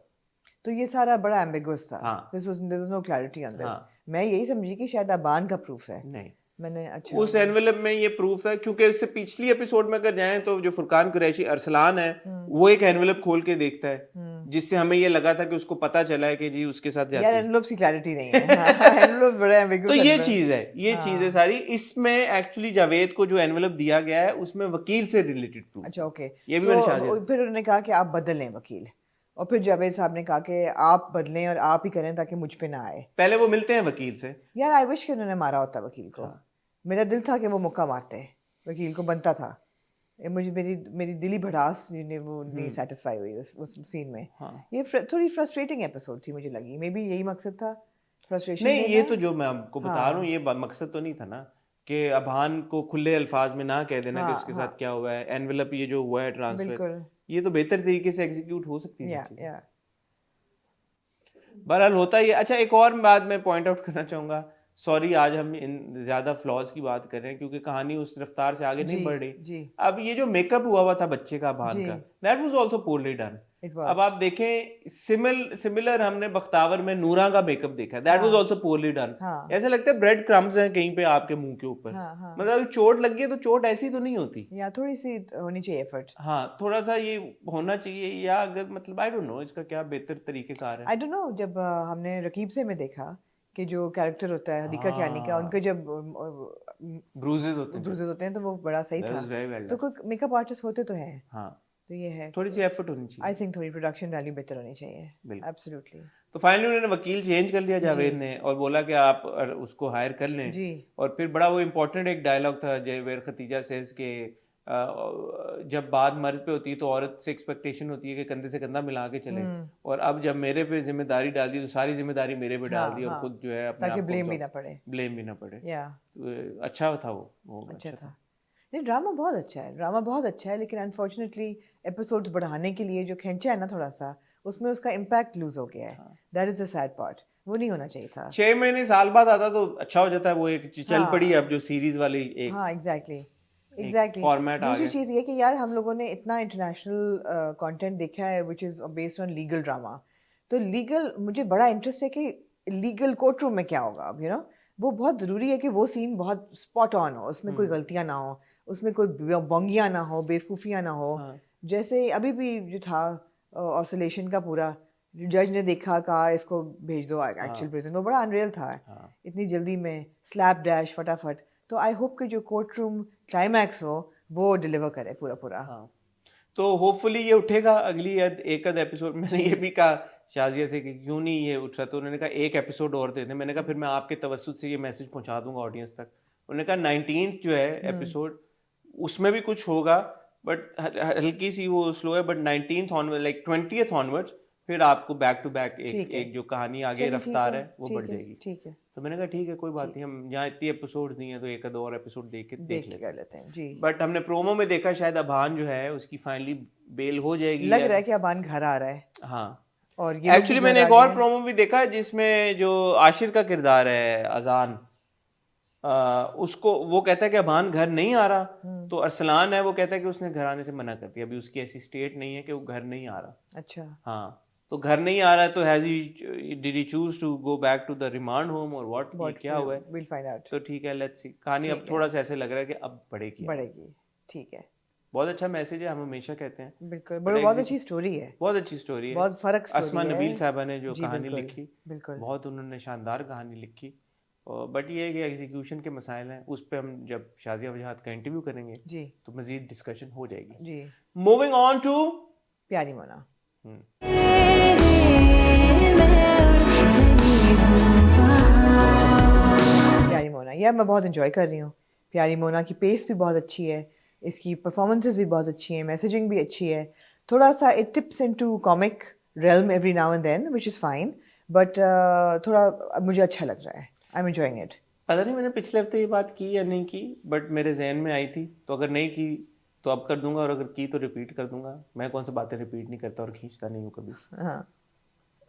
तो ये सारा बड़ा एम्बिगुअस था।
हाँ।
there was no clarity on this।
हाँ।
मैं यही समझी कि शायद अबान का प्रूफ है।
नहीं,
मैंने अच्छा
उस एनवेलप में ये प्रूफ था, क्योंकि इससे पिछली एपिसोड में अगर जाएं तो जो फुरकान कुरैशी अरसलान है वो एक एनवेलप खोल के देखता है, जिससे हमें ये लगा था कि उसको पता चला है कि जी उसके साथ जाती
यार
है।
एनवलप की क्लैरिटी नहीं है। एनवलप बड़ा एम्बिगुअस।
तो ये चीज है, ये चीज है सारी। इसमें एक्चुअली जावेद को जो एनवेलप दिया गया है उसमें वकील से रिलेटेड प्रूफ।
अच्छा, ओके।
ये भी मैंने शायद
फिर उन्होंने कहा कि आप बदल लें वकील, और फिर जावेद साहब ने कहा कि आप बदलें और आप ही करें ताकि मुझ पे ना आए।
पहले वो मिलते हैं वकील से।
यार आई विश कि उन्होंने मारा होता वकील को। मेरा दिल था कि वो मुक्का मारते, वकील को बनता था। मुझे मेरी दिली भड़ास ने वो नहीं सेटिस्फाई हुई उस सीन में। ये थोड़ी फ्रस्ट्रेटिंग एपिसोड थी मुझे लगी। मे बी यही मकसद था, फ्रस्ट्रेशन।
नहीं, ये तो जो मैं आपको बता रहा हूँ, ये मकसद तो नहीं था ना कि अभान को खुले अल्फाज में ना कह देना कि उसके साथ क्या हुआ है। एनवेलप ये जो हुआ है ट्रांसफर, ये तो बेहतर तरीके से एग्जीक्यूट हो सकती है। बहरहाल होता ही है। अच्छा, एक और बात मैं पॉइंट आउट करना चाहूंगा। सॉरी, आज हम इन ज्यादा फ्लॉज की बात कर रहे हैं क्योंकि कहानी उस रफ्तार से आगे नहीं बढ़ रही। अब ये जो मेकअप हुआ था बच्चे का अभान का, that was also poorly done. अब आप देखें, सिमिलर हमने बख्तावर में नूरा का मेकअप देखा, that was also poorly done. ऐसा लगता है ब्रेड क्रम्स हैं कहीं पे आपके मुंह के ऊपर। मतलब चोट लगी है तो चोट ऐसी तो नहीं होती,
या थोड़ी सी होनी चाहिए एफर्ट।
हाँ, थोड़ा सा ये होना चाहिए। या अगर मतलब आई डोंट नो इसका क्या बेहतर तरीकेकार है।
I don't know. जब हमने रकीब से में देखा कि जो कैरेक्टर होता है हदीका कियानी का, उनके जब
ब्रूजेस
होते हैं तो वो बड़ा सही था। तो कोई मेकअप आर्टिस्ट होते तो हैं। हाँ, तो ये है,
थोड़ी सी एफर्ट होनी चाहिए।
आई थिंक थोड़ी प्रोडक्शन वैल्यू बेहतर होनी चाहिए। एब्सोल्युटली।
तो फाइनली उन्होंने वकील चेंज कर दिया जावेद ने, और बोला कि आप उसको हायर कर लें जी। और फिर बड़ा वो इम्पोर्टेंट एक डायलॉग था वेयर खतीजा सेज के जब बात मर्द पे होती है तो औरत से एक्सपेक्टेशन होती है कि कंधे से कंधा मिला के चले, और अब जब मेरे पे जिम्मेदारी डाल दी तो सारी जिम्मेदारी मेरे पे डाल दी, और खुद जो है अपने
ताकि
आप को
ब्लेम भी ना पड़े।
तो अच्छा था वो अच्छा था।
नहीं, ड्रामा बहुत अच्छा है, लेकिन अनफॉर्चुनेटली एपिसोड्स बढ़ाने के लिए जो खींचा है ना थोड़ा सा, उसमें उसका इम्पैक्ट लूज हो गया है। That is the sad part. वो नहीं होना चाहिए था।
6 महीने साल बाद आता तो अच्छा हो जाता है। वो एक चल पड़ी अब जो सीरीज वाली एक,
हाँ एग्जैक्टली फॉर्मेट आ गया। दूसरी चीज़ ये कि यार हम लोगों ने इतना इंटरनेशनल कंटेंट देखा है which is based on legal drama. तो लीगल मुझे बड़ा इंटरेस्ट है कि लीगल कोर्ट रूम में क्या होगा। अब यू नो वो बहुत ज़रूरी है कि वो सीन बहुत स्पॉट ऑन हो, उसमें कोई गलतियाँ ना हो, उसमें कोई बोंगियाँ ना हो, बेवकूफ़ियाँ ना हो। जैसे अभी भी जो था ऑसिलेशन का पूरा, जज ने देखा, कहा इसको भेज दो एक्चुअल प्रिजन, वो बड़ा अनरियल था। इतनी जल्दी में स्लैप डैश फटाफट। तो आई होप कि जो कोर्ट रूम क्लाइमैक्स हो वो डिलीवर करे पूरा।
तो होपफुली ये उठेगा अगली एक आध एपिसोड। मैंने ये भी कहा शाजिया से कि क्यों नहीं ये उठ रहा, तो उन्होंने कहा एक एपिसोड और दे दें। मैंने कहा फिर मैं आपके तवज्जुद से ये मैसेज पहुंचा दूंगा ऑडियंस तक। उन्होंने कहा 19th जो है एपिसोड उसमें भी कुछ होगा, बट हल्की सी वो स्लो है, but 19th onward like 20th onwards फिर आपको बैक टू बैक एक जो कहानी आगे रफ्तार है वो बढ़ जाएगी। ठीक है, तो मैंने कहा ठीक है, कोई बात नहीं, हम यहाँ इतनी एपिसोड नहीं है तो एक आध और एपिसोड देख लेते हैं जी। बट हमने प्रोमो में देखा शायद अभान जो है उसकी फाइनली बेल हो जाएगी,
लग रहा है कि अभान घर आ रहा है।
हाँ,
और
एक्चुअली मैंने एक और प्रोमो भी देखा जिसमें जो आशिर का किरदार है अजान, उसको वो कहता है कि अभान घर नहीं आ रहा, तो अरसलान है वो कहता है कि उसने घर आने से मना कर दिया, अभी उसकी ऐसी स्टेट नहीं है कि वो घर नहीं आ रहा।
अच्छा,
हाँ, तो घर नहीं आ रहा है तो did he choose to go back to the remand home और व्हाट क्या हुआ है,
विल फाइंड आउट।
तो ठीक है, लेट्स सी। कहानी अब थोड़ा सा ऐसे लग रहा है कि अब बढ़ेगी।
ठीक है,
बहुत अच्छा मैसेज है, हम हमेशा कहते हैं।
बिल्कुल, बहुत अच्छी स्टोरी है,
बहुत फर्क स्टोरी है। अस्मा नबील साहबा ने जो कहानी लिखी,
बिल्कुल
बहुत उन्होंने शानदार कहानी लिखी। बट ये है कि एग्जीक्यूशन के मसाइल हैं, उस पर हम जब शाजिया वजाहत का इंटरव्यू करेंगे जी तो मजीद डिस्कशन हो जाएगी जी। मूविंग ऑन टू
प्यारी मोना। प्यारी मोना यार मैं बहुत एंजॉय कर रही हूँ। प्यारी मोना की पेस भी बहुत अच्छी है, इसकी परफॉर्मेंसेस भी बहुत अच्छी हैं, मैसेजिंग भी अच्छी है। थोड़ा सा it tips into comic realm every now and then which is fine, but थोड़ा मुझे अच्छा लग रहा है। I'm enjoying it.
पता नहीं मैंने पिछले हफ्ते ये बात की या नहीं की, बट मेरे जहन में आई थी, तो अगर नहीं की तो अब कर दूंगा, और अगर की तो रिपीट कर दूंगा। मैं कौन सा बातें रिपीट नहीं करता और खींचता नहीं हूँ कभी।
हाँ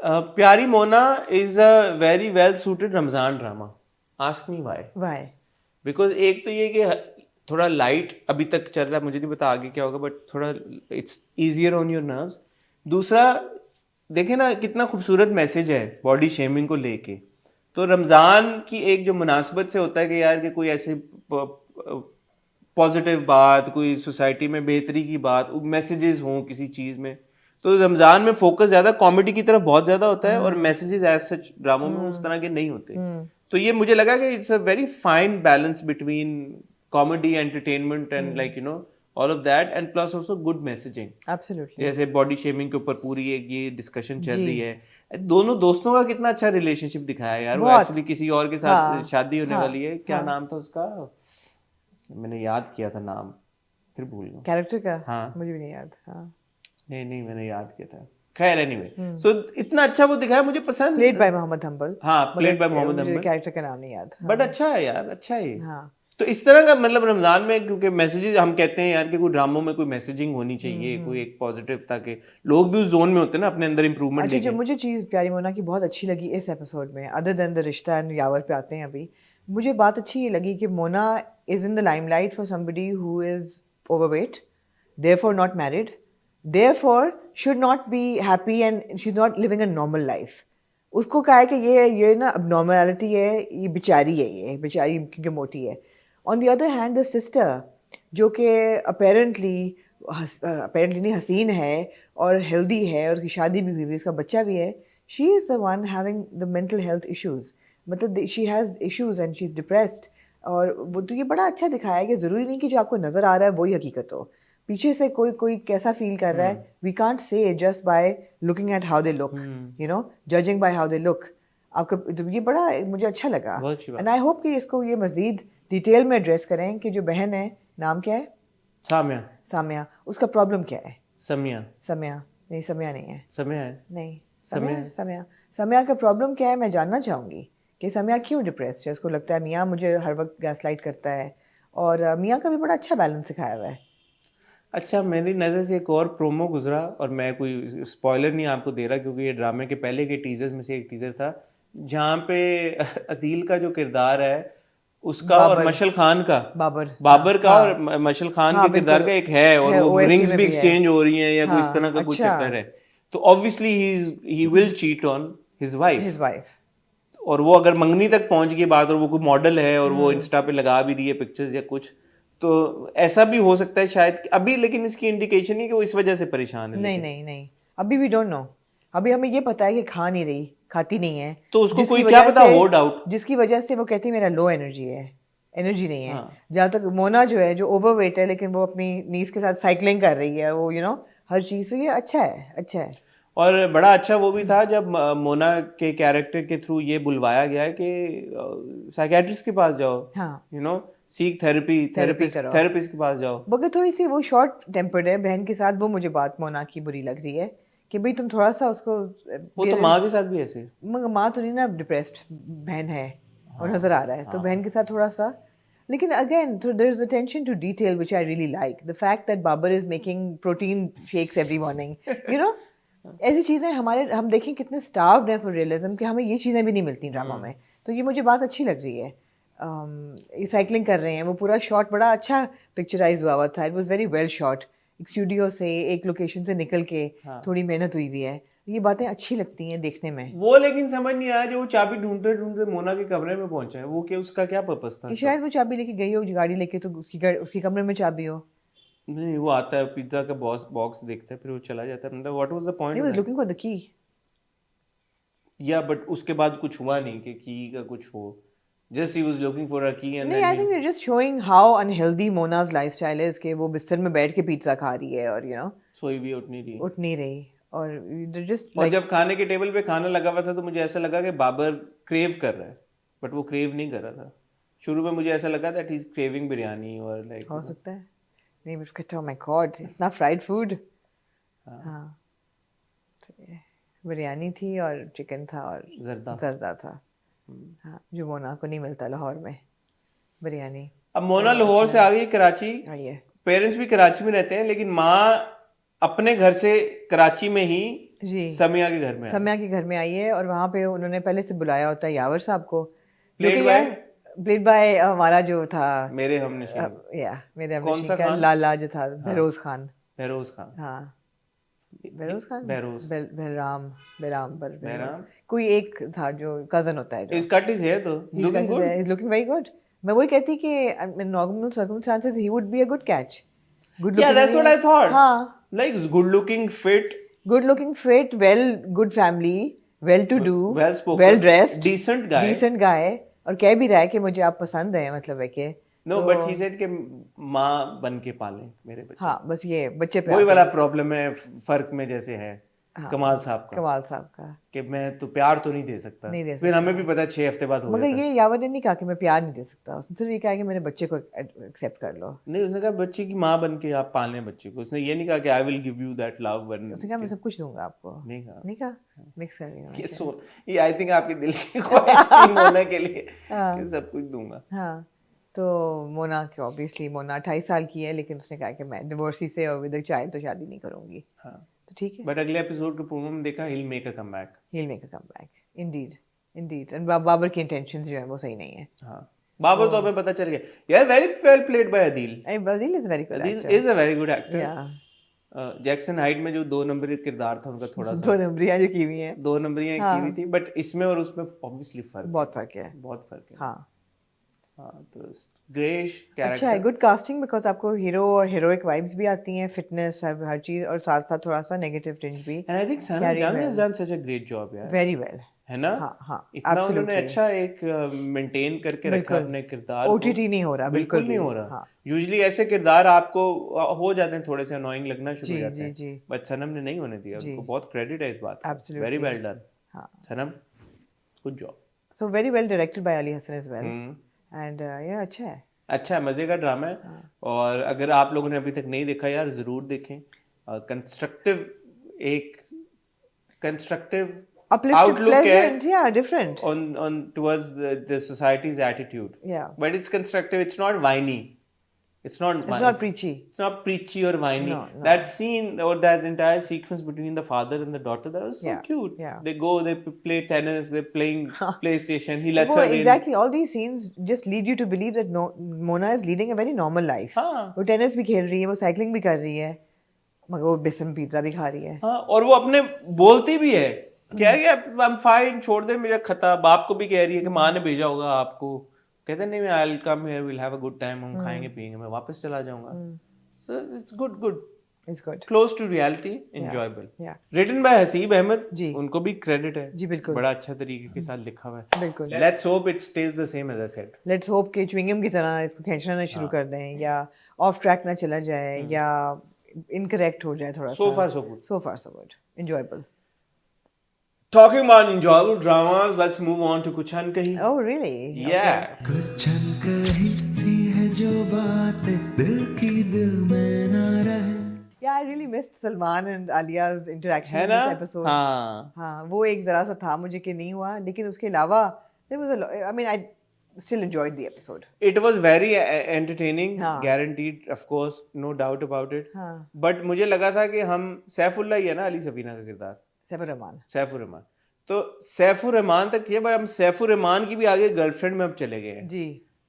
प्यारी Mona is a very well suited Ramzan drama. Ask me why.
Why
because एक तो ये कि थोड़ा लाइट अभी तक चल रहा है, मुझे नहीं पता आगे क्या होगा, बट थोड़ा it's easier on your nerves. दूसरा, देखे ना कितना खूबसूरत मैसेज है बॉडी शेमिंग को लेके। तो रमज़ान की एक जो मुनासबत से होता है कि यार कि कोई ऐसे पॉजिटिव बात, कोई सोसाइटी में बेहतरी की बात, मैसेजेस हों किसी चीज़ में, तो रमज़ान में फोकस ज़्यादा कॉमेडी की तरफ बहुत ज़्यादा होता है, और मैसेजेस एज सच ड्रामों में उस तरह के नहीं होते। तो ये मुझे लगा कि it's a very fine balance between comedy, entertainment and like you know all of that, and plus also good messaging.
Absolutely
जैसे बॉडी शेमिंग के ऊपर पूरी एक ये डिस्कशन चल
जी।
रही है। दोनों दोस्तों का कितना अच्छा रिलेशनशिप दिखाया है यार। वो
बहुत।
एक्चुअली किसी और के साथ
हाँ,
शादी होने
हाँ,
वाली है। क्या
हाँ।
नाम था उसका, मैंने याद किया था नाम, फिर भूल गया।
कैरेक्टर का
हाँ।
मुझे भी नहीं याद। हाँ
नहीं मैंने याद किया था। खैर एनीवे, सो इतना अच्छा वो दिखाया, मुझे पसंद।
Played by Mohammad humble.
हाँ, प्लेड बाय मोहम्मद
मुझे
हम्बल।
कैरेक्टर का नाम नहीं याद।
बट अच्छा है यार, अच्छा है ये।
हाँ
तो इस तरह का मतलब रमजान में, क्योंकि मैसेजेस हम कहते हैं यार कि कोई ड्रामों में कोई मैसेजिंग होनी चाहिए, कोई एक पॉजिटिव, ताकि लोग भी उस जोन में होते हैं ना अपने अंदर इंप्रूवमेंट
अच्छा, जो
लेके।
मुझे चीज़ प्यारी मोना की बहुत अच्छी लगी इस एपिसोड में, अदर देन द रिश्ता एंड यावर पे आते हैं अभी, मुझे बात अच्छी ये लगी कि Mona is in the limelight for somebody who is overweight, therefore not married, therefore should not be happy and she is not living a normal life. उसको कहा है कि ये ना अब नॉर्मलिटी है, ये बेचारी है, ये बेचारी क्योंकि मोटी है। On the other hand the sister, जो कि अपेरेंटली नहीं, हसीन है और हेल्दी है और उसकी शादी भी हुई है, उसका बच्चा भी है, she is the one having the mental health issues, मतलब she has issues and she is depressed. और वो तो ये बड़ा अच्छा दिखाया है कि ज़रूरी नहीं कि जो आपको नज़र आ रहा है वही हकीकत हो, पीछे से कोई कोई कैसा फील कर रहा है, we can't say just by looking at how they look, you know, judging by how they look. आपको तो ये बड़ा मुझे अच्छा लगा,
बहुत अच्छी बात।
एंड आई होप कि इसको ये मज़ीद डिटेल में एड्रेस करें कि जो बहन है, नाम क्या है?
साम्या।
साम्या, उसका प्रॉब्लम क्या है?
सम्या।
सम्या नहीं, सम्या नहीं है।
सम्या है।
नहीं,
सम्या
सम्या सम्या सम्या का प्रॉब्लम क्या है, मैं जानना चाहूँगी कि सम्या क्यों डिप्रेस्ड है। उसको लगता है मियाँ मुझे हर वक्त गैसलाइट करता है, और मियाँ का भी बड़ा अच्छा बैलेंस सिखाया हुआ है।
अच्छा, मेरी नज़र से एक और प्रोमो गुजरा, और मैं कोई स्पॉइलर नहीं आपको दे रहा क्योंकि ये ड्रामे के पहले के टीजर्स में से एक टीजर था, जहाँ पे अदील का जो किरदार है उसका और
बाबर।
मशल खान का,
बाबर।
बाबर का
हाँ,
और मशल खान
हाँ,
के किरदार
बिल्कुल
का एक है, और वो
OST
रिंग्स
में
भी
भी है।
एक्सचेंज हो रही हैं या कोई इस
हाँ,
तरह का कुछ
अच्छा।
चक्कर है। तो obviously he will cheat on his wife,
his wife.
और वो अगर मंगनी तक पहुंच गई बात, और वो कोई मॉडल है और वो इंस्टा पे लगा भी दिए पिक्चर्स या कुछ, तो ऐसा भी हो सकता है शायद अभी, लेकिन इसकी इंडिकेशन नहीं कि वो इस वजह से परेशान है।
नहीं नहीं नहीं, अभी वी डोंट नो। अभी हमें ये पता है कि खा नहीं रही, खाती नहीं है,
तो उसको
जिसकी
कोई क्या
वजह
पता
से-
हो डाउट।
जिसकी वजह से वो कहती है मेरा लो एनर्जी है, एनर्जी नहीं है।
हाँ।
जहाँ तक मोना जो है, जो ओवरवेट है लेकिन वो अपनी नीस के साथ साइकिलिंग कर रही है, वो हर चीज़ से, ये अच्छा है, अच्छा है।
और बड़ा अच्छा वो भी था जब मोना के कैरेक्टर के थ्रू ये बुलवाया गया है कि साइकेट्रिस्ट के पास जाओ,
हाँ,
सीख थेरेपी,
थेरेपी करो।
थेरेपिस्ट के पास जाओ।
मगर थोड़ी सी वो शॉर्ट टेम्पर्ड है बहन के साथ, वो मुझे बात मोना की बुरी लग रही है कि भाई तुम थोड़ा सा उसको,
वो तो माँ के साथ भी ऐसे।
मगर माँ तो नहीं ना डिप्रेस्ड, बहन है और नजर आ रहा है, तो बहन के साथ थोड़ा सा। लेकिन again there is attention to detail which I really like, the fact that Babar is making protein shakes every morning, ऐसी चीज़ें हम देखें कितने स्टार्व्ड हैं फॉर रियलिज्म कि हमें ये चीज़ें भी नहीं मिलती ड्रामा में। तो ये मुझे बात अच्छी लग रही है। ये साइकिलिंग कर रहे हैं, वो पूरा शॉट बड़ा अच्छा पिक्चराइज हुआ था, it was very well shot. एक स्टूडियो से, एक लोकेशन से निकल के थोड़ी मेहनत हुई हुई है, ये बातें अच्छी लगती हैं देखने में।
वो लेकिन समझ नहीं आया, जो वो चाबी ढूंढते ढूंढते मोना के कमरे में पहुंचा है, वो क्या, उसका क्या पर्पस था?
कि शायद वो चाबी लेके गई हो गाड़ी लेके, तो उसकी कमरे में चाबी हो।
नहीं, वो आता है पिज्जा का बॉक्स देखता है, फिर वो चला जाता है, मतलब what was the
he
point?
Was looking for the key.
या बट उसके बाद कुछ हुआ नहीं कि की का कुछ हो, just he was looking for a key and
नहीं, I think we just showing how unhealthy Mona's lifestyle is, कि वो बिस्तर में बैठ के पिज्जा खा रही है और
सोई भी उठ नहीं रही।
उठ नहीं रही, और जस्ट
और जब खाने के टेबल पे खाना लगा हुआ था तो मुझे ऐसा लगा कि बाबर क्रेव कर रहा है, बट वो क्रेव नहीं कर रहा था। शुरू में मुझे ऐसा लगा that he is craving biryani, और लाइक
हो सकता है। नहीं, बट कहता, ओह माय गॉड, इतना फ्राइड फूड। हाँ, तो बिरयानी थी और चिकन था और
जर्दा
जर्दा था। हाँ, जो मोना को नहीं मिलता लाहौर में बिरयानी।
अब मोना लाहौर से आ गई कराची,
आइए
पेरेंट्स भी कराची में रहते हैं, लेकिन माँ अपने घर से कराची में ही
जी
समिया के घर में
सम्या के घर में आई है, और वहाँ पे उन्होंने पहले से बुलाया होता है यावर साहब को, जो
Played
कि
by?
यार प्लेड बाय हमारा जो था
मेरे हम नशीब,
मेरे
कौन सा
अमरीशी का
खान?
लाला जो था बहरोज खान।
बहरोज खान।
हाँ बहरोज खान,
बहरोज,
बहराम बहराम पर
बहराम।
कोई एक था जो कजन होता है जो
He's cut his hair though. Looking good.
he's looking very good. मैं वही कहती कि in normal circumstances he would be a good catch. Good
Yeah,
looking
that's
भी
what
है।
I thought.
हाँ
Like good looking, fit,
good looking, fit, well, good family, well to do,
well spoken,
well dressed,
decent guy.
decent guy, और कह भी रहा है कि मुझे आप पसंद है, मतलब है कि
No, but he said कि माँ बन के पाले मेरे बच्चे।
हाँ बस ये बच्चे पे
वही
आके-
वाला प्रॉब्लम है फर्क में जैसे है
हाँ,
कमाल साहब का,
कमाल साहब का
कि मैं तो प्यार तो नहीं दे सकता।
नहीं दे
फिर हमें भी पता 6 हफ्ते बाद हो
मगर
जाता है।
ये यावर ने नहीं कहा कि मैं प्यार नहीं दे सकता, उसने सिर्फ ये कहा कि मेरे बच्चे को एक्सेप्ट कर लो।
नहीं, उसने कहा बच्चे की माँ बन के आप पालें बच्चे को। उसने ये नहीं कहा कि आई will give you that love one.
उसने कहा मैं सब कुछ दूंगा आपको।
नहीं कहा।
नहीं कहा मिक्स कर रही हूँ
ये
मैं।
सो ये आई थिंक आपके दिल की ख्वाहिश थी मोना के लिए कि सब कुछ दूंगा।
हाँ तो मोना के ऑब्वियसली मोना 28 साल की है, लेकिन उसने कहा कि मैं डिवोर्सी से और विद अ चाइल्ड तो शादी नहीं करूंगी।
हाँ,
तो ठीक है,
बट अगले एपिसोड के प्रोमो में देखा he'll make a comeback।
he'll make a comeback indeed indeed, and Babar की इंटेंशंस जो है वो सही नहीं है।
हाँ, बाबर तो हमें पता चल गया यार। Very well played by Adeel.
Adil is a very good
Adeel
actor.
Is a very good actor.
Yeah.
Jackson height में जो 2 नंबरी किरदार था उनका थोड़ा सा
दो नंबरियां जो की हुई हैं
2 नंबरियां की हुई थी, बट इसमें और उसमें ऑब्वियसली फर्क
बहुत फर्क है।
बहुत फर्क है।
हाँ
हाँ, तो ग्रेश
अच्छा है,
कैरेक्टर।
गुड कास्टिंग, बिकॉज आपको हीरो और हीरोइक वाइब्स भी आती हैं, फिटनेस हर चीज, और साथ साथ थोड़ा सा नेगेटिव टिंज भी।
And I think Sanam
Carry
जंग has
well.
Done such a great job यार,
वेरी वेल।
है ना?
हाँ हाँ
इतना उन्होंने
absolutely.
अच्छा एक मेंटेन करके रखा
बिल्कुल।
अपने किरदार को।
OTT नहीं हो रहा,
बिल्कुल
बिल्कुल
नहीं
भी।
हो रहा।
हाँ।
यूजुअली ऐसे किरदार आपको हो जाते हैं, थोड़े से अनोइंग लगना शुरू हो
जी,
जाते
जी,
हैं,
जी।
बट सनम ने नहीं होने दिया।
जी।
उनको बहुत क्रेडिट है इस बात का।
Absolutely.
वेरी वेल डन
हाँ
Sanam, good job.
So very well directed by Ali Hasan as well, and ये अच्छा है।
अच्छा है, मजे का ड्रामा है। और अगर आप लोगों ने अभी तक नहीं देखा यार, जरूर देखें। कंस्ट्रक्टिव एक कंस्ट्रक्टिव
Uplifted,
आउटलुक है
pleasant, yeah, different.
on towards the society's attitude.
Yeah.
But it's constructive. It's not whiny. It's not.
It's not preachy.
It's not preachy or whiny.
No, no.
That scene or that entire sequence between the father and the daughter, that was so
Yeah,
cute.
yeah.
They go, they play tennis, they're playing PlayStation. He lets her
Well,
in.
exactly. All these scenes just lead you to believe that Mona is leading a very normal life.
हाँ
वो tennis भी खेल रही है, वो cycling भी कर रही है, मगर वो बिस्म पिज्जा भी खा रही है।
हाँ, और वो अपने बोलती भी है, कह रही है आई एम फाइन, छोड़ दे मेरा खता। बाप को भी कह रही है कि माँ ने भेजा होगा आपको। कहते नहीं, मैं I will come here, will have a good time, हम खाएंगे पिएंगे, मैं वापस चला जाऊंगा। So it's good
It's good.
Close to reality, enjoyable.
Yeah.
Written by Haseeb Ahmed,
ji.
उनको भी क्रेडिट है।
जी बिल्कुल।
बड़ा अच्छा तरीके के साथ लिखा हुआ है।
बिल्कुल।
Let's hope it stays the same as I said.
Let's hope कि च्युइंगम की तरह इसको खींचना ना शुरू कर दें, या ऑफ ट्रैक ना चला जाए, या इनकरेक्ट हो जाए थोड़ा सा।
So far so good.
So far so good. Enjoyable.
Talking about enjoyable dramas, let's move on to कुछ अनकही।
Oh really?
Yeah.
कुछ अनकही सी है जो बात दिल की दिल में ना रहे।
Yeah, I really missed Salman and Alia's interaction
है
in
ना?
this episode.
हाँ।
हाँ, वो एक जरा सा था मुझे कि नहीं हुआ, लेकिन उसके अलावा there was I mean, I still enjoyed the episode.
It was very entertaining,
हाँ.
guaranteed, of course, no doubt about it.
हाँ,
But मुझे लगा था कि हम सैफुल्ला ही है ना अली सफीना का किरदार,
सैफुर रहमान।
सैफुर रहमान, तो सैफुर रहमान तक है, पर हम सैफुर रहमान की भी आगे गर्लफ्रेंड में अब चले गए हैं।
जी,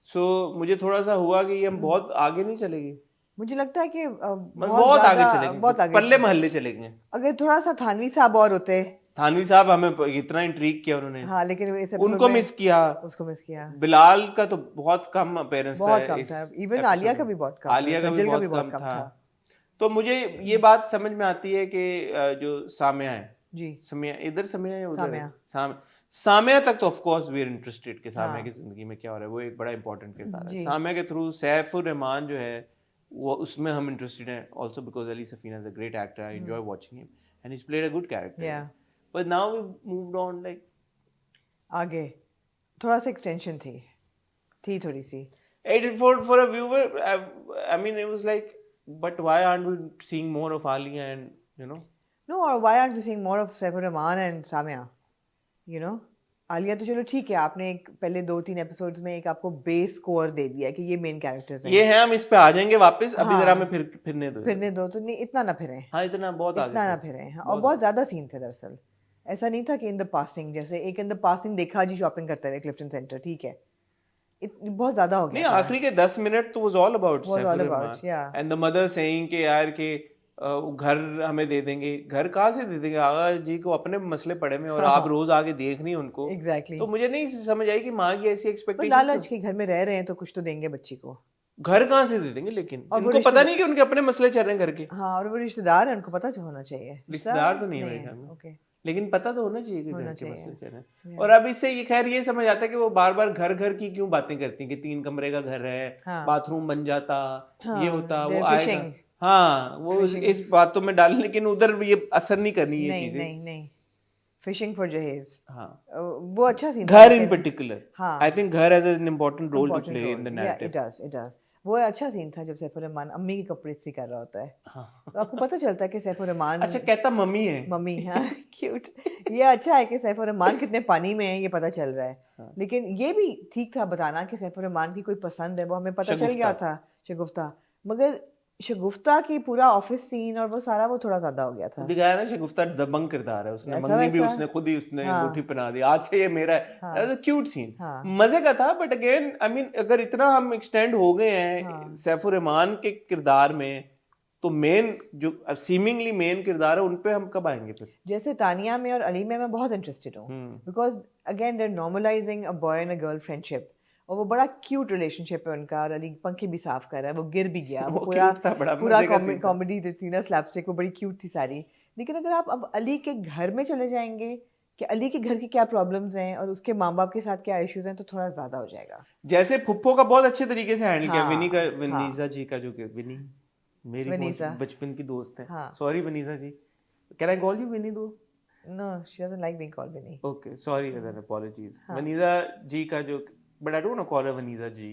सो मुझे थोड़ा सा हुआ कि ये हम बहुत आगे नहीं चलेंगे,
मुझे लगता है कि
बहुत आगे
ज़्यादा-
चलेंगे,
बहुत आगे
पल्ले महल्ले चलेंगे।
अगर थोड़ा सा थानवी साहब और होते।
थानवी साहब हमें इतना इंट्रीग किया उन्होंने,
हाँ, लेकिन इस episode
उनको
में
मिस किया।
उसको मिस किया,
बिलाल का तो बहुत कम अपेयरेंस था,
बहुत कम
इस
था। इवन
episode
आलिया का
में।
भी बहुत कम था,
आलिया का भी
सजल
बहुत कम था। तो मुझे ये बात समझ में आती है कि जो सामिया है,
जी,
सामिया इधर सामिया है उधर
सामिया।
सामिया तक तो of course we are interested कि सामिया
हाँ।
की जिंदगी में क्या हो रहा है, वो एक बड़ा इंपॉर्टेंट किरदार है।
जी।
सामिया के थ्रू सैफुर रहमान जो है वो उसमें हम इंटरेस्टेड हैं, also because Ali Safina is a great actor, I enjoy watching him and he played a good character.
Yeah.
But now we moved on, like
आगे थोड़ा सा एक्सटेंशन थी थोड़ी सी।
for a viewer, I mean it was like, but why aren't we seeing more of Alia and
No, or why aren't we seeing more of Saifur Rahman and Samia? You know? Alia तो चलो ठीक है, आपने एक पहले 2-3 episodes में एक आपको बेस स्कोर दे दिया कि ये मेन कैरेक्टर्स हैं,
ये है, हम इस पे आ जाएंगे वापस, अभी
हाँ।
जरा हमें फिरने दो।
फिरने दो तो नहीं, इतना ना फिरें,
हाँ, इतना बहुत आगे
इतना ना
थे।
फिरें, हाँ, और बहुत ज्यादा सीन थे दरअसल। ऐसा नहीं था कि इन द पासिंग, जैसे एक इन द पासिंग देखा जी शॉपिंग करते हुए क्लिफ्टन सेंटर, ठीक है, बहुत ज्यादा हो
नहीं,
गया था।
आखिरी के 10 मिनट तो was all about
Was all
Saifur
about,
Rahman
yeah.
And the mother saying कि यार के वो घर हमें दे देंगे। घर कहाँ से दे देंगे, आगा जी को अपने मसले पड़े में और आप रोज आगे देख रही हैं उनको।
Exactly.
तो मुझे नहीं समझ आई कि माँ की ऐसी
पर
एक्सपेक्टेशन।
लालच के घर में रह रहे हैं तो कुछ तो देंगे बच्ची को।
घर कहाँ से दे देंगे, लेकिन
और वो
इनको पता नहीं कि उनके अपने मसले चल रहे हैं घर के।
हाँ, और वो रिश्तेदार है, उनको पता होना चाहिए।
रिश्तेदार तो नहीं है मेरे
है,
ख्याल में,
ओके।
लेकिन पता तो होना चाहिए कि
होना
घर के
चाहिए।
मसले चल रहे हैं। और अब इससे ये खैर ये समझ आता है कि वो बार बार घर घर की क्यों बातें करती हैं कि 3 कमरे का घर है,
हाँ।
बाथरूम बन जाता,
हाँ,
ये होता, वो
they're
आएगा।
fishing.
हाँ, वो इस बातों में डाल, लेकिन उधर ये असर नहीं करनी ये
नहीं
चीजें।
नहीं नहीं, फिशिंग फॉर जहेज,
हाँ,
वो अच्छा सीन
घर इन पर्टिकुलर,
हाँ,
आई थिंक घर has an important role to play in the narrative.
It does. वो अच्छा सीन था जब सैफुर रहमान अम्मी के कपड़े इस्त्री कर रहा होता है।
हाँ।
तो आपको पता चलता है कि सैफुर रहमान
अच्छा, कहता मम्मी है।
मम्मी, हाँ, क्यूट। ये अच्छा है कि सैफुर रहमान कितने पानी में है ये पता चल रहा है।
हाँ।
लेकिन ये भी ठीक था बताना कि सैफुर रहमान की कोई पसंद है, वो हमें पता चल गया था, शगुफ्ता। मगर शगुफ्ता की पूरा ऑफिस सीन और वो सारा वो थोड़ा ज्यादा हो गया था।
दिखाया ना, शगुफ्ता दबंग किरदार है, उसने
ऐसा
मंगनी भी
वैसा।
उसने खुद ही उसने
हाँ।
अंगूठी पहना दी, आज से ये मेरा है।
हाँ।
That was a cute scene,
हाँ।
मजे का था। बट अगेन आई मीन अगर इतना हम एक्सटेंड हो गए हैं
हाँ।
सैफुर रहमान के किरदार में, तो मेन जो सीमिंगली मेन किरदार है उन पे हम कब आएंगे फिर?
जैसे तानिया में और अली में मैं बहुत इंटरेस्टेड हूँ, because again they are normalizing a boy and a girl friendship, और वो बड़ा क्यूट रिलेशनशिप है उनका। और अली पंखे भी साफ कर रहा है, वो गिर भी गया, वो पूरा
cute था, बड़ा
पूरा
मजे का scene था।
कॉमेडी जो थी ना, स्लैपस्टिक, वो बड़ी क्यूट थी सारी। लेकिन अगर आप अब अली के घर में चले जाएंगे कि अली के घर की क्या प्रॉब्लम्स हैं और उसके माँ बाप के साथ क्या इश्यूज हैं, तो थोड़ा ज्यादा हो जाएगा।
जैसे फुप्पो का बहुत अच्छे तरीके से हैंडल किया,
हाँ,
विनी का,
हाँ।
वनीजा जी का, जो कि विनी मेरी
वनीजा।
बहुत बचपन की दोस्त है।
हाँ।
Sorry Vaneeza ji, can I call you Vinny though?
No, she doesn't like being called Vinny.
Okay, sorry then apologies.
हाँ।
वनीजा जी का जो, but I don't want to call her Vaneeza ji.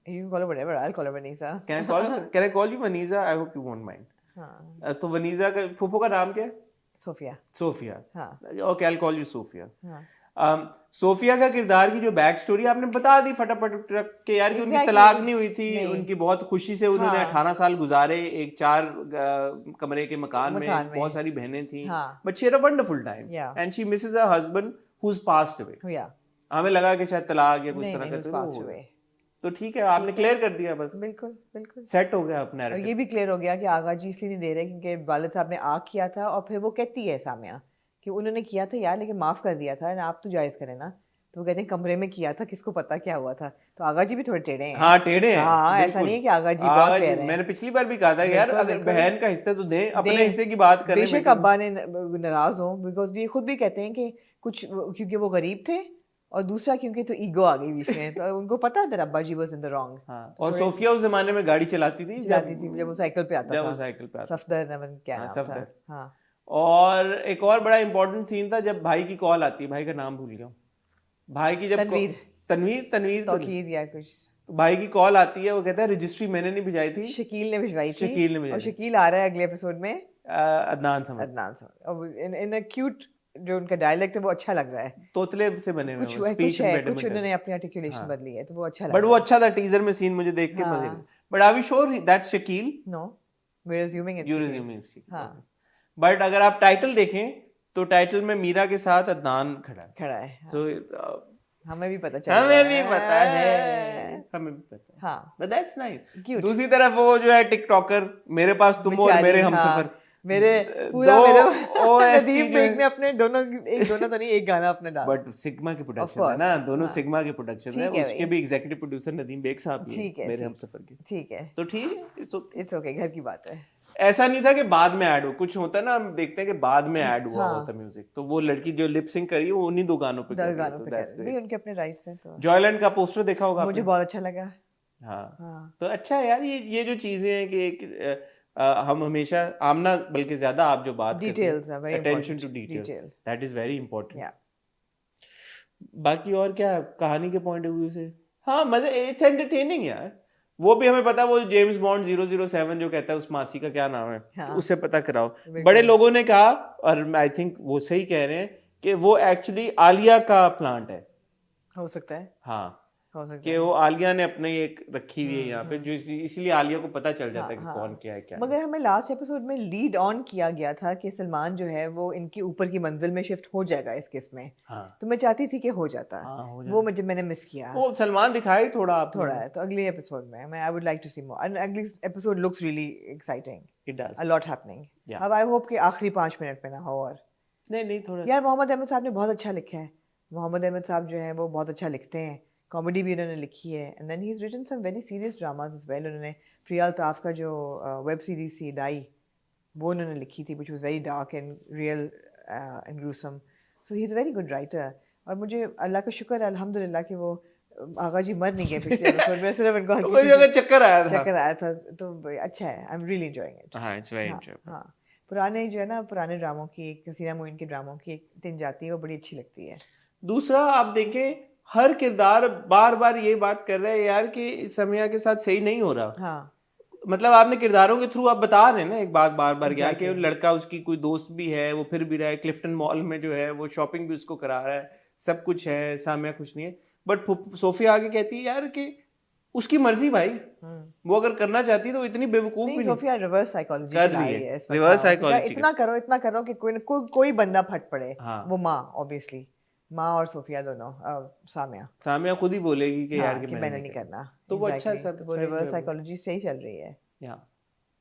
You can call her whatever, I'll call her Vanessa.
Can I call you Vaneeza? I hope you won't mind.
हाँ,
तो वनीजा का फुप्पो का नाम क्या है?
सोफिया।
सोफिया।
हाँ,
okay, I will call you Sophia.
हाँ,
सोफिया का किरदार की जो बैक स्टोरी आपने बता दी फटाफट के यार, कि उनकी
Exactly.
तलाक नहीं हुई थी,
नहीं।
उनकी बहुत खुशी से उन्होंने
हाँ।
18 साल गुजारे एक 4 कमरे के मकान में,
मकान में।
बहुत सारी बहनें थी,
हाँ।
But she had a wonderful time
Yeah.
And she Mrs her husband who is passed away.
या
हमें लगा कि शायद तलाक या कुछ
नहीं
तरह
नहीं,
का,
was
तो
passed
वो
away.
तो ठीक है, आपने क्लियर कर दिया, बस
बिल्कुल बिल्कुल।
सेट हो गया अपना
और ये भी क्लियर हो गया कि आगा जी इसलिए नहीं दे रहे क्योंकि वालिद साहब ने आग किया था, और फिर वो कहती है सामिया कि उन्होंने किया था यार, लेकिन माफ कर दिया था ना, आप तो जायज करें ना। तो वो कहते हैं कमरे में किया था, किसको पता क्या हुआ था। तो आगा जी भी थोड़े टेढ़े हैं।
हाँ, टेढ़े हैं।
हाँ, ऐसा
बिल्कुल।
नहीं है कि आगा जी
आगा
बहुत
जी,
फेयर हैं।
मैंने पिछली बार भी कहा था यार,
बिल्कुल,
अगर
बिल्कुल।
बहन का हिस्सा तो दें, अपने
दें।
हिस्से की बात करें।
बेशक अब्बा ने नाराज हो, बिकॉज ये खुद भी कहते हैं कि कुछ क्योंकि वो गरीब थे, और दूसरा क्योंकि तो ईगो आ गई बीच में। तो उनको पता था अब्बा जी वाज इन द रॉन्ग।
हाँ, और सोफिया उस जमाने में गाड़ी चलाती थी
जब वो साइकिल पे आता
जब
था,
वो साइकिल पे आता
सफदर नमन क्या
हाँ,
नाम
सफदर।
था। हाँ,
और एक और बड़ा इंपॉर्टेंट सीन था जब भाई की कॉल आती है, भाई का नाम भूल गया हूँ, भाई की जब
तनवीर।
तनवीर तो
तौकीर या कुछ,
तो भाई की कॉल आती है, वो कहता है रजिस्ट्री मैंने नहीं भिजाई थी,
शकील ने भिजवाई थी।
शकील ने भिजवाई
और
थी।
शकील आ रहा है अगले एपिसोड में,
अदनान समझ,
अदनान समझ। और इन अ क्यूट, जो उनका डायलेक्ट है वो अच्छा लग रहा है।
तोतले से बने हुए
कुछ
वो
है,
स्पीच
कुछ है, कुछ उन्होंने अपनी आर्टिकुलेशन
हाँ।
बदली है, तो वो अच्छा लग
बट
रहा
वो अच्छा था, टीजर में सीन मुझे देख के
हाँ।
मजे। But are we sure that's Shakeel?
है। No, we are assuming it's
you
Shakeel.
Resuming.
हाँ।
बट अगर आप टाइटल देखें तो टाइटल में मीरा के साथ अदनान खड़ा है।
खड़ा है।
सो
हमें भी पता चल
हमें भी पता है, हमें भी पता है।
हाँ,
But that's nice.
Cute.
दूसरी तरफ वो जो है टिकटॉकर, मेरे पास तुम हो और
बेचारी,
मेरे
हाँ।
हमसफर,
मेरे पूरा
दो
मेरे
OST
नदीम
जो
बेग ने अपने दोनों तो नहीं, एक गाना अपने डाला।
बट सिग्मा की प्रोडक्शन है
course,
ना, दोनों
हाँ।
सिग्मा की प्रोडक्शन है,
ठीक है
उसके
भाई।
भी एग्जीक्यूटिव प्रोड्यूसर नदीम बेग साहब भी
ठीक
हैं,
है,
मेरे
ठीक।
हमसफर के।
ठीक है,
तो ठीक है,
इट्स ओके, घर की बात है।
ऐसा नहीं था कि बाद में ऐड हो, कुछ होता है ना, हम देखते हैं कि बाद में ऐड हुआ
हाँ।
होता म्यूजिक, तो वो लड़की जो लिप सिंक करी वो उन्हीं 2 गानों पे कर रही है,
गानों
तो
पे
that's
कर
great.
भाई, उनके अपने राइट्स हैं तो।
जॉयलैंड का पोस्टर देखा होगा
मुझे
आपने?
बहुत अच्छा लगा।
हाँ,
हाँ,
तो अच्छा है यार, ये जो चीजें हैं कि हम हमेशा, आमना बल्कि ज्यादा आप जो बात
Details are very
attention to
important.
Detail,
Detail.
That is very important.
या
बाकी और क्या कहानी के पॉइंट ऑफ व्यू से, हाँ मजे, इट्स एंटरटेनिंग यार। वो भी हमें पता, वो जेम्स बॉन्ड 007 जो कहता है उस मासी का क्या नाम है,
हाँ।
उससे पता कराओ।
बिल्कुल।
बड़े लोगों ने कहा, और आई थिंक वो सही कह रहे हैं कि वो एक्चुअली आलिया का प्लांट है।
हो सकता है,
हाँ,
हो सकता
कि
है।
वो आलिया ने अपने एक रखी हुई है यहाँ पे, जो इसीलिए आलिया को पता चल जाता है कि
हाँ,
कौन क्या है क्या
मगर हमें लास्ट एपिसोड में लीड ऑन किया गया था कि सलमान जो है वो इनके ऊपर की मंजिल में शिफ्ट हो जाएगा इस केस में।
हाँ
तो मैं चाहती थी कि हो जाता,
हाँ, हो
वो मुझे मैंने मिस किया
वो सलमान दिखाई थोड़ा आपने।
थोड़ा है। तो अगले एपिसोड में मैं I would like to see more, and अगली episode looks really exciting,
It does.
A lot happening.
Yeah.
अब आई होप कि आखिरी 5 मिनट में ना हो। और
नहीं थोड़ा
यार मोहम्मद अहमद साहब ने बहुत अच्छा लिखा है। मोहम्मद अहमद साहब जो हैं वो बहुत अच्छा लिखते हैं, कॉमेडी भी उन्होंने लिखी है, and then he is written some very serious dramas as well. उन्होंने प्रिया अल्ताफ का जो वेब सीरीज थी दाई, वो उन्होंने लिखी थी, which was very dark and real and gruesome. So he is very good writer. और मुझे अल्लाह का शुक्र है अल्हम्दुलिल्लाह कि वो आगा जी मर नहीं गए पिछले एपिसोड में, सिर्फ इनको
कोई जगह चक्कर आया था।
चक्कर आया था। तो अच्छा है, I am really enjoying it.
हाँ, इट्स वेरी इंटरेस्टिंग।
हाँ, पुराने जो है ना, पुराने ड्रामों की, हसीना मोइन के ड्रामों की एक टिन जाती है, वो बड़ी अच्छी लगती है।
दूसरा आप देखें, हर किरदार बार बार ये बात कर रहे हैं यार कि समिया के साथ सही नहीं हो रहा।
हाँ,
मतलब आपने किरदारों के थ्रू आप बता रहे हैं ना एक बात बार बार यार कि लड़का उसकी कोई दोस्त भी है, वो फिर भी रहा है क्लिफ्टन मॉल में जो है वो शॉपिंग भी उसको करा रहा है, सब कुछ है, सामिया खुश नहीं है। बट सोफिया आगे कहती है यार कि उसकी मर्जी भाई, वो अगर करना चाहती है तो इतनी बेवकूफ भी
नहीं, सोफिया रिवर्स साइकोलॉजी
कर रही है, रिवर्स साइकोलॉजी।
इतना करो कि कोई बंदा फट पड़े।
हाँ।
वो माँ, ऑब्वियसली माँ और सोफिया दोनों,
सामिया खुद ही बोलेगी कि यार कि
मैंने नहीं करना।
तो वो अच्छा
Exactly,
सब
तो वो रिवर्स साइकोलॉजी सही चल रही है।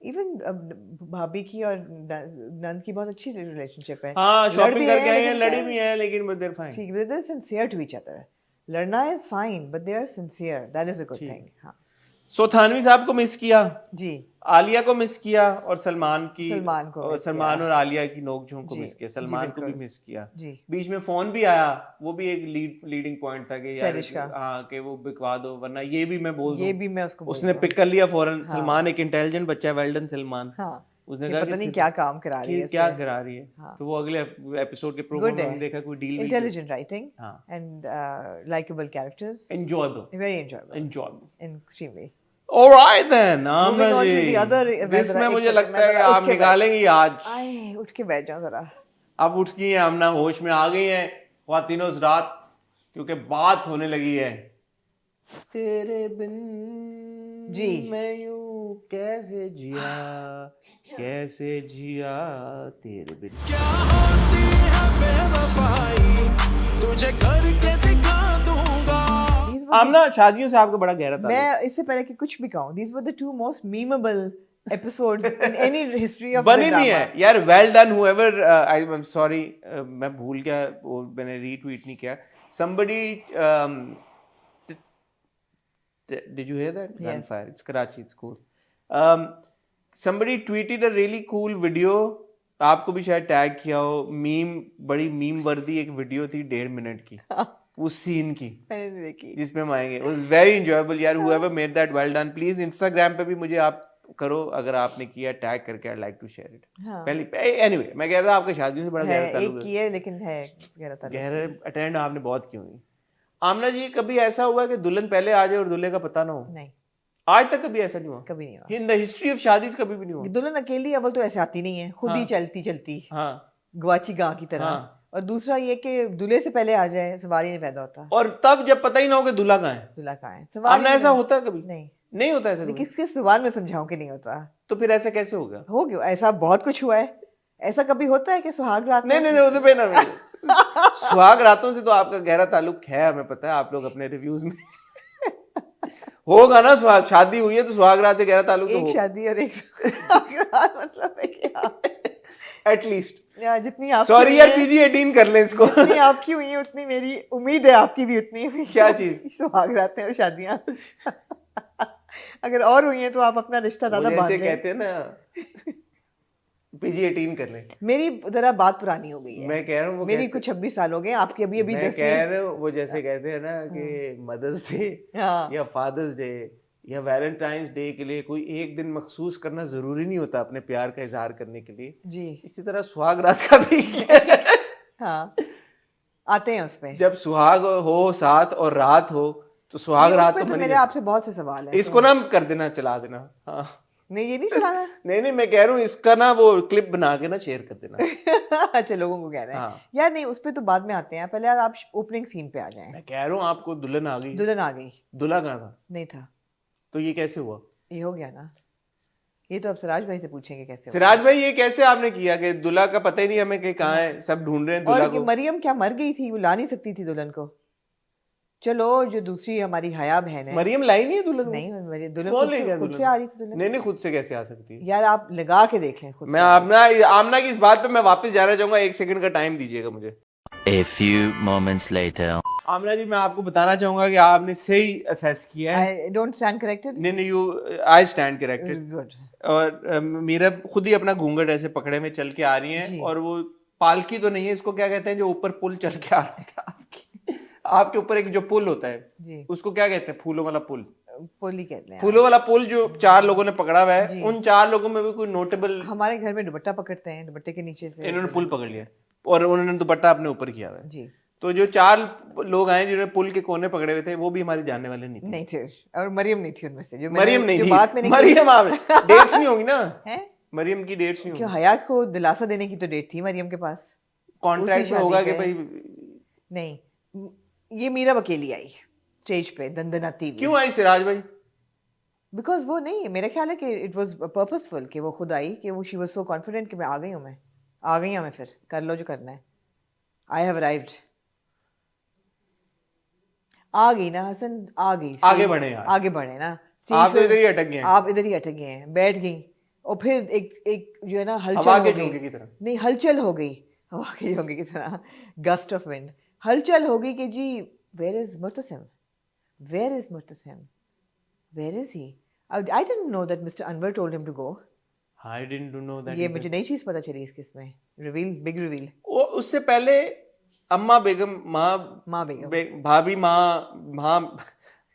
इवन भाभी की और नंद की बहुत अच्छी रिलेशनशिप है।
हाँ,
लड़
शॉपिंग
भी
करके
हैं,
आई हैं,
लेकिन
लड़ी
क्या
भी हैं, लेकिन बट देयर फाइन।
ठीक, they are sincere to each other. लड़ना is fine but they are sincere, that is a good thing. हाँ
सो थानवी साहब को मिस किया,
जी,
आलिया को मिस किया, और सलमान
को
और
मिस
सलमान और आलिया की नोकझोंक को
जी,
मिस किया,
जी,
सलमान को भी
बिल्कुल।
मिस किया।
जी,
बीच में फोन भी आया, वो भी एक लीडिंग पॉइंट था कि यार
सैरिश का।
हाँ कि वो बिकवा दो, वरना ये भी मैं बोल
ये
दूं।
भी मैं उसको बोल
उसने
दूं।
पिक कर लिया फौरन। सलमान एक इंटेलिजेंट बच्चा है, वेल डन सलमान।
हाँ,
उसने
कि
कहा
पता
कि
नहीं क्या काम करा रही है
क्या
इससे।
करा रही है।
हाँ।
तो वो अगले एपिसोड के प्रोग्राम में हमने देखा कोई डील
इंटेलिजेंट राइटिंग
हाँ,
and likable characters,
enjoyable
very enjoyable,
enjoyable.
Extremely.
Alright then, Amna
Moving on to
ji,
the other,
जिसमें
एक
मुझे
second,
लगता है कि आप निकालेंगी आज।
आए, उठ के बैठ जाओ जरा।
अब उठ गई है आमना, होश में आ गई है ख्वातीनो रात, क्योंकि बात होने लगी है। तेरे बिन
जी,
मैं यूं कैसे जिया, कैसे जिया तेरे बिन।
क्या होती है बेवफाई, तुझे करके दिखा दूंगा।
आमना, शादियों से आपका बड़ा गहरा ताल्लुक।
मैं इससे पहले कि कुछ भी कहूँ, these were the two most memeable episodes in any history of
बनी
the
भी
drama.
है यार, well done whoever, I am sorry, मैं भूल गया, वो मैंने रीट्वीट नहीं किया। somebody did you hear that?
Yes.
Gunfire. It's Karachi. It's cool. Somebody tweeted a really cool video. आपको भी शायद टैग किया हो। मीम, बड़ी मीम वर्दी एक वीडियो थी 1.5 मिनट की, उस सीन की
मैंने नहीं देखी।
जिसमें हम आएंगे। It was very enjoyable यार। whoever made that, well done. Please Instagram पे भी मुझे आप करो, अगर आपने किया टैग करके, I'd like to share it.
हाँ,
पहली anyway, मैं कह रहा था आपके शादियों से बड़ा
है,
गहरा ताल्लुक
एक
है।
की है, लेकिन है गहरा ताल्लुक।
गहरे अटेंड आपने बहुत की हुई। आमना जी, कभी ऐसा हुआ कि दुल्हन पहले आ जाए और दूल्हे का पता ना हो?
नहीं,
आज तक कभी ऐसा नहीं हुआ।
कभी नहीं हुआ।
इन द हिस्ट्री ऑफ शादीज कभी भी नहीं हुआ।
दुल्हन अकेली अव्वल तो ऐसे आती नहीं है, खुद ही चलती चलती
हाँ,
गवाची गां की तरह।
हाँ।
और दूसरा ये कि दूल्हे से पहले आ जाए, सवाल ही नहीं पैदा होता।
और तब जब पता ही ना हो कि दूल्हा कहाँ है।
दूल्हा कहाँ है, सवाल
आमना,
ही
ऐसा
नहीं।
होता है कभी?
नहीं,
नहीं होता ऐसा कभी।
किसके सवाल में समझाऊं कि नहीं होता?
तो फिर ऐसा कैसे होगा?
हो गया, ऐसा बहुत कुछ हुआ है। ऐसा कभी होता है कि सुहाग रात में-
नहीं, उसे पे ना सुहाग रातों से तो आपका गहरा ताल्लुक है, हमें पता है। आप लोग अपने रिव्यूज में होगा ना, सुहाग शादी हुई है तो सुहाग रात से गहरा ताल्लुक तो
एक
हो
शादी और एक सुहाग रात, मतलब है कि
एटलीस्ट।
जितनी आपकी
सॉरी
हुई
यार,
है,
PG-18 कर लें इसको।
जितनी आपकी हुई है उतनी मेरी उम्मीद है आपकी भी उतनी हुई।
क्या चीज?
सुहाग रातें और शादियां। अगर और हुई हैं तो आप अपना रिश्ता
वो
ज्यादा बांध
जैसे
लें।
कहते हैं ना, PG-18 कर लें।
मेरी जरा बात पुरानी हो गई है।
मैं कह रहा हूँ वो
मेरी
कहते-
कुछ 26 साल हो गए, आपकी अभी अभी
मैं
10
कह रहा हूँ वो जैसे कहते हैं ना कि मदर्स डे
हाँ,
या फादर्स डे या वैलेंटाइंस डे के लिए कोई एक दिन मखसूस करना जरूरी नहीं होता अपने प्यार का इजहार करने के लिए।
जी
इसी तरह सुहाग रात का भी
हाँ, आते हैं उस पे।
जब सुहाग हो साथ और रात हो तो सुहाग
नहीं, उस
रात
पे
तो
तो
बनी
मेरे
जाती।
आपसे बहुत से सवाल है।
इसको ना कर देना, चला देना। हाँ,
नहीं ये नहीं चलाना
नहीं मैं कह रहा हूँ इसका ना वो क्लिप बना के ना शेयर कर देना।
अच्छा लोगों को कह रहे हैं
हाँ।
यार नहीं उस पे तो बाद में आते हैं पहले आप ओपनिंग सीन पे आ जाएं।
मैं कह रहा हूँ आपको दुल्हन आ गई।
दुल्हन आ गई
दूल्हा कहाँ था?
नहीं था
तो ये कैसे हुआ?
ये हो गया ना ये तो अब सिराज भाई से पूछेंगे कैसे हुआ।
सिराज भाई ये कैसे आपने किया कि दूल्हा का पता ही नहीं हमें कि कहाँ है, सब ढूंढ रहे हैं दूल्हा
और
को।
मरियम क्या मर गई थी वो ला नहीं सकती थी दुल्हन को। चलो जो दूसरी हमारी हया बहन है
मरियम लाई नहीं है दुल्हन को?
नहीं दुल्हन
कौन
खुद
ले
से
गया
खुद
दुल्हन?
से आ रही थी दुल्हन।
नहीं खुद से कैसे आ सकती है?
यार आप लगा के देखें खुद
मैं
से।
आमना की इस बात पे मैं वापस जाना चाहूंगा, 1 सेकंड का टाइम दीजिएगा मुझे।
A few moments later.
आमना जी मैं आपको बताना चाहूंगा कि आपने सही असेस किया है।
I don't stand corrected.
नहीं you I stand corrected.
Good.
और मीरा खुद ही अपना घूंघट ऐसे पकड़े में चल के आ रही हैं, और वो पालकी तो नहीं है, इसको क्या कहते हैं जो ऊपर पुल चल के आ रहा था आपके ऊपर एक जो पुल होता है
जी
उसको क्या कहते हैं? फूलों वाला पुल।
पोली कहते हैं।
फूलों वाला पुल जो 4 लोगों ने पकड़ा हुआ है, उन 4 लोगों में भी कोई नोटेबल?
हमारे घर में दुपट्टा पकड़ते हैं, दुपट्टे के नीचे से
इन्होंने पुल पकड़ लिया और उन्होंने दुपट्टा अपने ऊपर किया हुआ है।
जी
तो जो 4 लोग आए जिन्होंने पुल के कोने पकड़े हुए थे वो भी हमारे जानने वाले नहीं थे।
नहीं थे और मरियम नहीं थी उनमें से जो
मरियम नहीं
जो
थी।
बात मैंने
मरियम डेट्स नहीं होंगी ना?
हैं
मरियम की डेट्स नहीं
क्यों
होंगी।
हया को दिलासा देने की तो डेट थी मरियम के पास।
कॉन्ट्रैक्ट
उसी
में होगा
शादी
कि
पे।
भाई
नहीं ये मीरा अकेली आई स्टेज पे दंदनाती
क्यों आई सिराज भाई?
बिकॉज वो नहीं मेरा ख्याल है कि इट वाज पर्पसफुल कि वो खुद आई कि वो शी वाज सो कॉन्फिडेंट कि मैं आ गई हूँ मैं फिर कर लो जो करना है। I have arrived. आ गई ना हसन आ गई।
आगे बढ़े यार।
आगे बढ़े ना।
आप तो इधर ही अटक गए हैं।
आप इधर ही अटक गए हैं बैठ गई और फिर एक जो है ना हलचल
हवा
हो
के
गई।
झोंके की तरह।
नहीं हलचल हो गई हवा के झोंके की तरह गस्ट ऑफ विंड। हलचल हो गई कि जी where is Murtasim where is he. I didn't know that mister Anwar told him to go.
I didn't know that.
ये मुझे नई चीज पता चली इस किस में रिवील बिग रिवील।
वो उससे पहले अम्मा बेगम
माँ बेगम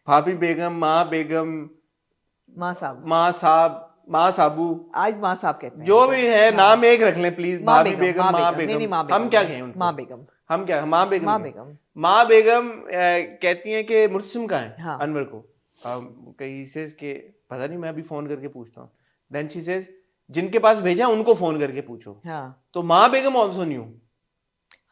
भाभी बेगम माँ बेगम
माँ साहब
माँ साबू
आज माँ साहब कहते हैं
जो भी है नाम एक रख लें प्लीज।
माँ
भाभी बेगम माँ
नहीं, नहीं, माँ
बेगम हम क्या कहें उनको?
माँ बेगम
हम क्या माँ बेगम
माँ
क्या?
बेगम
माँ बेगम कहती हैं कि मुर्तसिम कहाँ है?
हाँ।
अनवर को कहीं से के पता नहीं, मैं अभी फोन करके पूछता हूँ। देन शी सेज जिनके पास भेजा उनको फोन करके पूछो।
हाँ
तो माँ बेगम आल्सो न्यू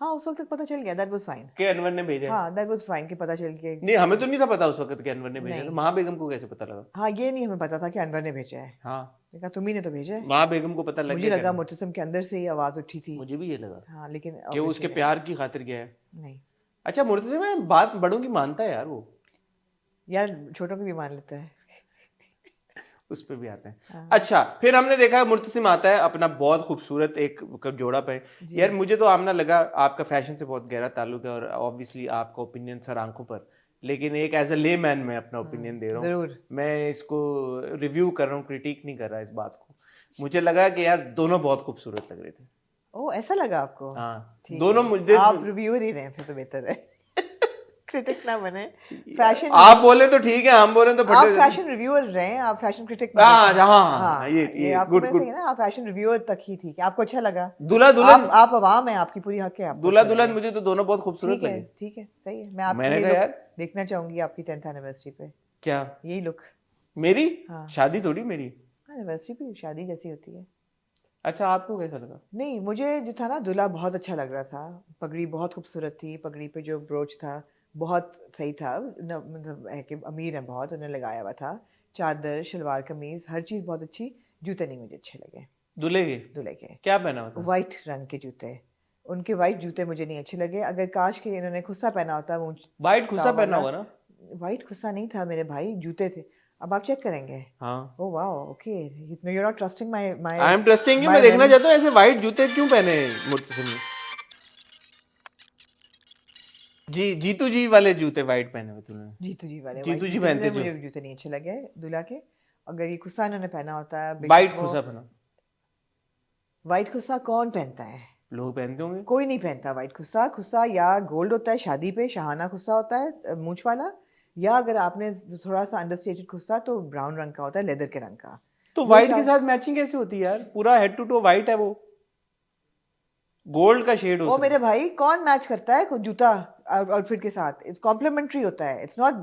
हाँ उस वक्त तक पता चल गया दैट वाज फाइन।
कि अनवर ने भेजा है।
हाँ दैट वाज फाइन कि पता चल गया।
नहीं हमें तो नहीं था पता उस वक्त कि अनवर ने भेजा है।
नहीं।
तो माँ बेगम को कैसे पता लगा?
हाँ ये नहीं हमें पता था कि अनवर ने भेजा है।
हाँ
देखा तुम्ही ने तो भेजा है।
माँ बेगम को पता लग
मुझे
गया
लगा
क्या?
मुर्तसिम के अंदर से ही आवाज उठी थी।
मुझे भी ये लगा
हाँ लेकिन
कि वो उसके प्यार की खातिर गया है।
नहीं
अच्छा मुर्तसिम में बात बड़ों की मानता है यार वो,
यार छोटों को भी मान लेता है।
उस पे भी आते हैं। अच्छा फिर हमने देखा मुर्तसिम आता है अपना बहुत खूबसूरत एक जोड़ा पे। यार मुझे तो आमना लगा आपका फैशन से बहुत गहरा ताल्लुक है और ऑब्वियसली आपका ओपिनियन सर आंखों पर, लेकिन एक एज अ ले मैन मैं अपना ओपिनियन दे रहा हूँ।
जरूर
मैं इसको रिव्यू कर रहा हूँ, क्रिटिक नहीं कर रहा इस बात को। मुझे लगा कि यार दोनों बहुत खूबसूरत लग रहे थे।
ओ ऐसा लगा आपको?
हाँ
ठीक
दोनों
है।
मुझे
आप रिव्यूअर ही रहे फिर तो बेहतर है क्रिटिक ना बने। फैशन
आप बोले तो ठीक है, हम बोले तो
आप
फटे।
फैशन रिव्यूअर रहे आप फैशन क्रिटिक
हाँ हाँ ये
आपको
गुड
मैंने
गुड।
सही ना आप फैशन रिव्यूअर तक ही थी कि आपको अच्छा लगा।
दूल्हा दुल्हन
आप अवाम है आपकी पूरी हक है आपको
दूल्हा
अच्छा
दुल्हन
लगा।
मुझे तो दोनों बहुत खूबसूरत
ठीक है
लगे।
ठीक है सही है। मैं आपकी
मैंने
ये
कहा
look
यार
देखना चाहूंगी आपकी 10th एनिवर्सरी पे।
क्या
यही लुक
मेरी
हाँ।
शादी थोड़ी मेरी।
एनिवर्सरी भी शादी जैसी होती है।
अच्छा आपको कैसा लगा?
नहीं मुझे जो था ना दूल्हा बहुत अच्छा लग रहा था। पगड़ी बहुत खूबसूरत थी, पगड़ी पे जो ब्रोच था बहुत सही था। मतलब है कि अमीर है बहुत, उन्हें लगाया हुआ था। चादर शलवार कमीज हर चीज़ बहुत अच्छी। जूते नहीं मुझे अच्छे लगे
दूल्हे के
दूल्हे के।
क्या पहना हुआ था?
वाइट रंग के जूते, उनके वाइट जूते मुझे नहीं अच्छे लगे। अगर काश के इन्होंने खुस्सा पहना होता वो
वाइट खुस्सा पहना हुआ ना?
वाइट खुस्सा नहीं था मेरे भाई, जूते थे। अब आप चेक करेंगे।
हाँ
oh wow okay you are not trusting my my
I am trusting you. मैं देखना चाहता हूँ ऐसे वाइट जूते क्यों पहने मुर्तसिम ने। जी जीतू जी वाले जूते वाइट पहने हुए तूने।
जीतू जी वाले
जीतू
white
जी
जूते
पहनते जो।
मुझे जूते नहीं अच्छे लगे दूल्हा के। अगर ये खुस्सा इन्होंने पहना होता है
वाइट खुस्सा पहना
वाइट खुस्सा कौन पहनता है?
लोग पहनते होंगे।
कोई नहीं पहनता वाइट खुस्सा। खुस्सा या गोल्ड होता है शादी पे, शाहाना खुस्सा होता है मूंछ वाला, या अगर आपने थोड़ा सा अंडरस्टेटेड खुस्सा तो ब्राउन रंग का होता है, लेदर के रंग का।
तो वाइट के साथ मैचिंग कैसे होती है यार? पूरा हेड टू टो वाइट है, वो गोल्ड का शेड हो
ओ मेरे भाई कौन मैच करता है जूता आउटफिट के साथ? इट्स कॉम्प्लीमेंट्री होता है, इट्स नॉट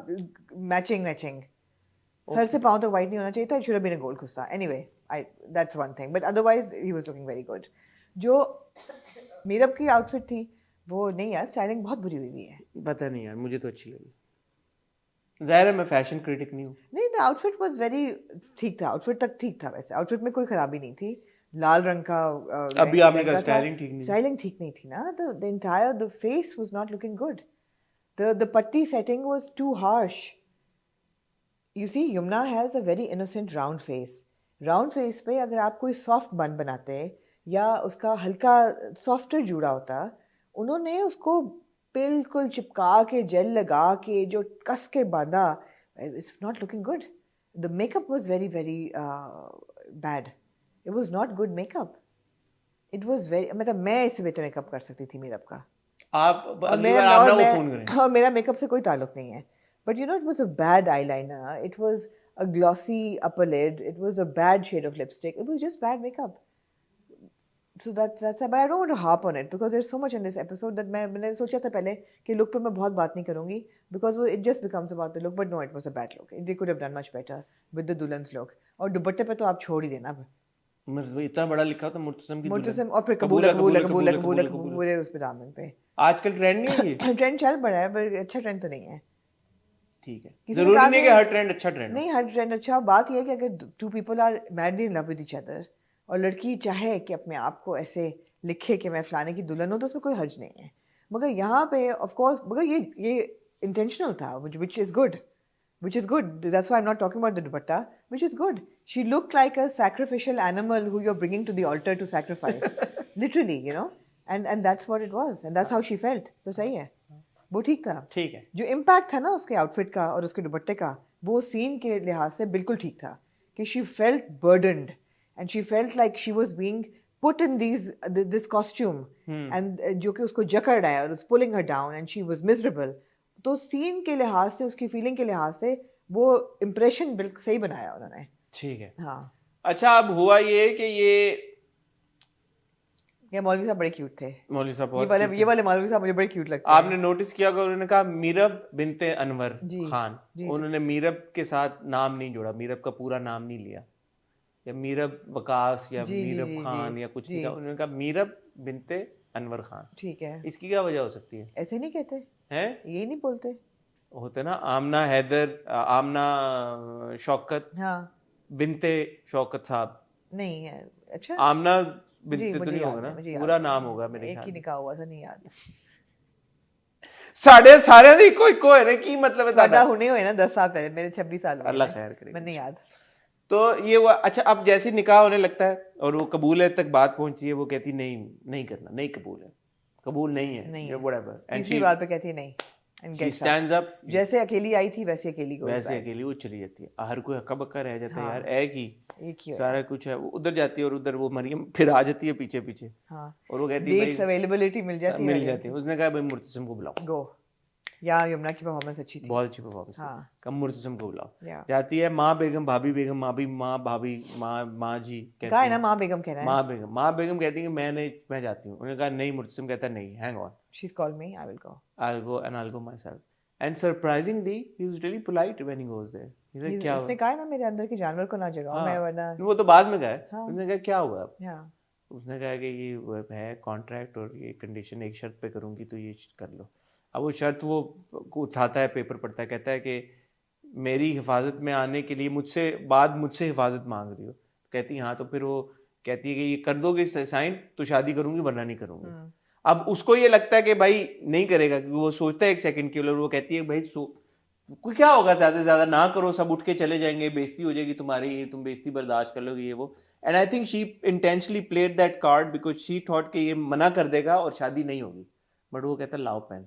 मैचिंग। सर से पाँव तक वाइट नहीं होना चाहिए था. It should have been a gold khussa. Anyway, that's one thing. But otherwise, he was looking very good. जो मीरब की आउटफिट थी, वो नहीं यार, स्टाइलिंग बहुत बुरी हुई है.
पता नहीं यार, मुझे तो अच्छी लगी. ज़ाहिर है मैं फैशन क्रिटिक नहीं हूँ.
नहीं, द आउटफिट वाज वेरी ठीक था. आउटफिट तक ठीक था. वैसे आउटफिट में कोई खराबी नहीं थी. लाल रंग का
अभी आपने कहा स्टाइलिंग ठीक नहीं.
स्टाइलिंग ठीक नहीं थी ना. The entire the face was not looking good. The पट्टी setting was too harsh. You see, Yamuna has a very innocent round face. Round face पे अगर आप कोई सॉफ्ट बन बनाते या उसका हल्का सॉफ्टर जूड़ा होता, उन्होंने उसको बिल्कुल चिपका के जेल लगा के जो कस के बांधा. It's not looking good. The makeup was very very bad. It was not good makeup. It was very, मतलब मैं इससे बेटर मेकअप कर सकती थी मीरब का.
आप
और
अगली बार आप ना वो फोन
मैं
करें.
और मेरा मेकअप से कोई ताल्लुक नहीं है. But you know, it was a bad eyeliner. It was a glossy upper lid. It was a bad shade of lipstick. It was just bad makeup. So that's but I don't want to harp on it because there's so much in this episode that मैंने सोचा था पहले कि look पे मैं बहुत बात नहीं करूँगी because it just becomes about the look. But no, it was a bad look. They could have done much better with the दुल्हन's look. और दुपट्टे पे तो आप छोड़ ही देना अब.
इतना बड़ा लिखा था मुर्तसम की
मुर्तसम और फिर कबूल उस पे दामन पे.
आजकल ट्रेंड नहीं है ये.
ट्रेंड चल पड़ा है पर अच्छा ट्रेंड तो नहीं है.
ठीक है,
किसी ने
जरूरी
कहा
नहीं है कि हर ट्रेंड अच्छा ट्रेंड.
नहीं, हर ट्रेंड अच्छा. बात यह है कि अगर two people are madly in love with each other और लड़की चाहे कि अपने आप को ऐसे लिखे कि मैं फलाने की दुल्हन हूँ, तो उसमें कोई हर्ज नहीं है. मगर यहाँ पे ऑफ कोर्स, मगर ये इंटेंशनल था, which is good. That's why I'm not talking about the dupatta, which is good. She looked like a sacrificial animal who you're bringing to the altar to sacrifice. Literally, you know. And that's what it was. And that's how she felt. So सही है. वो ठीक था.
ठीक है.
जो impact था ना उसके आउटफिट का और उसके दुपट्टे का, वो सीन के लिहाज से बिल्कुल ठीक था. कि she felt burdened. And she felt like she was being put in this costume and जो कि उसको जकड़ रहा है और it's pulling her down and she was miserable. तो सीन के लिहाज से, उसकी फीलिंग के लिहाज से वो इम्प्रेशन बिल्कुल सही बनाया उन्होंने.
ठीक है.
हाँ.
अच्छा, अब हुआ ये कि
ये मौलवी साहब बड़े क्यूट थे.
मौलवी साहब
ये वाले मौलवी साहब मुझे बड़े क्यूट लगते हैं.
आपने नोटिस किया कि उन्होंने कहा मीरब बिनते अनवर खान. उन्होंने मीरब के साथ नाम नहीं जोड़ा, मीरब का पूरा नाम नहीं लिया, या मीरब वकास या मीरब खान या कुछ नहीं कहा. उन्होंने कहा मीरब बिनते अनवर खान.
ठीक है.
इसकी क्या वजह हो सकती है?
ऐसे नहीं कहते
हैं,
ये नहीं बोलते
होते ना. आमना हैदर, आमना शौकत,
हाँ,
बिनते शौकत साहब
नहीं है. अच्छा,
आमना बिनते तो
मुझे
नहीं
याद
होगा
है, मुझे
ना,
याद
पूरा
है.
नाम होगा मेरे
एक ही
ख्याल.
निकाह हुआ था, नहीं याद.
सारे दी कोई है ना, की मतलब है
पैदा
दादा.
होने हुए ना 10 साल पहले, मेरे 26 साल हो गए.
अल्लाह खैर करे.
मैं नहीं याद.
तो ये हुआ. अच्छा, अब जैसे निकाह होने लगता है और वो कबूल है तक बात पहुंची है, वो कहती नहीं करना, नहीं कबूल नहीं है,
नहीं
या whatever. And
तीसरी बार पे कहती है नहीं. And
she
gets up.
stands up.
जैसे अकेली आई थी वैसे अकेली goes
वैसे
back.
अकेली वो चली जाती है. हर कोई हक्का बक्का रह जाता है
हाँ.
यार, एक ही
एक ही
सारा कुछ है. वो उधर जाती है और उधर वो मरियम फिर आ जाती है पीछे.
हाँ.
और वो कहती है
Dates availability मिल जाती है.
मिल जाती है. उसने कहा भाई मुर्तसिम को बुलाओ.
Go. या यमुना की परफॉर्मेंस अच्छी थी.
बहुत अच्छी परफॉर्मेंस.
हाँ.
कम मुर्तसिम को बुलाओ.
Yeah.
जाती है माँ बेगम, भाभी बेगम, माँ जी कहती
कहा है
है.
ना माँ बेगम कह रहा है.
माँ बेगम कहती है कि मैं जाती हूँ. उन्होंने कहा नहीं. मुर्तसिम कहता है नहीं, hang on,
She's called me, I will go.
I'll go myself. And surprisingly, he was really polite when he goes there. He's like, क्या
उसने कहा ना मेरे अंदर के जानवर को ना जगाओ, मैं वरना.
वो तो बाद में कहा है.
हाँ.
उसने कहा क्या हुआ अब?
हाँ.
उसने कहा कि ये वो है कॉन्ट्रैक्ट और ये कंडीशन एक शर्त पे करूंगी तो ये कर लो. अब वो शर्त वो उठाता है, पेपर पढ़ता है, कहता है कि मेरी हिफाजत में आने के लिए मुझसे हिफाजत मांग रही हो. कहती है हाँ. तो फिर वो कहती है कि ये कर दोगे साइन तो शादी करूंगी, वरना नहीं करूंगी. अब उसको ये लगता है कि भाई नहीं करेगा, क्योंकि वो सोचता है एक सेकंड के लिए. वो कहती है भाई कोई क्या होगा, ज्यादा से ज्यादा ना करो, सब उठ के चले जाएंगे, बेइज्जती हो जाएगी तुम्हारी, तुम बेइज्जती बर्दाश्त कर लोगे, ये वो. And I think she intentionally played that card because she thought कि ये मना कर देगा और शादी नहीं होगी. बट वो कहता है लाओ पेन,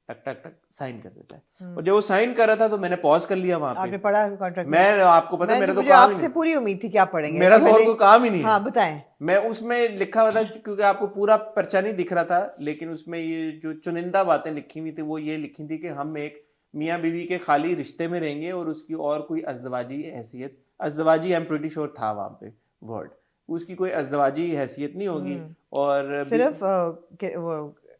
टक टक टक साइन कर देता है. और जब वो साइन कर रहा था तो मैंने पॉज कर लिया वहां पे.
आपने पढ़ा कॉन्ट्रैक्ट?
मैं आपको पता है मेरा तो काम ही
आपसे पूरी उम्मीद थी क्या पढ़ेंगे,
मेरा तो और कोई काम ही नहीं है.
हाँ बताएं.
मैं उसमें लिखा हुआ था, क्योंकि आपको पूरा पर्चा नहीं दिख रहा था, लेकिन उसमें ये जो चुनिंदा बातें लिखी हुई थी वो ये लिखी थी कि हम एक मियाँ बीवी के खाली रिश्ते में रहेंगे और उसकी और कोई अज़दवाजी हैसियत, अज़दवाजी आई एम प्रीटी श्योर था वहां पे वर्ड, उसकी कोई अज़दवाजी हैसियत नहीं होगी. और
सिर्फ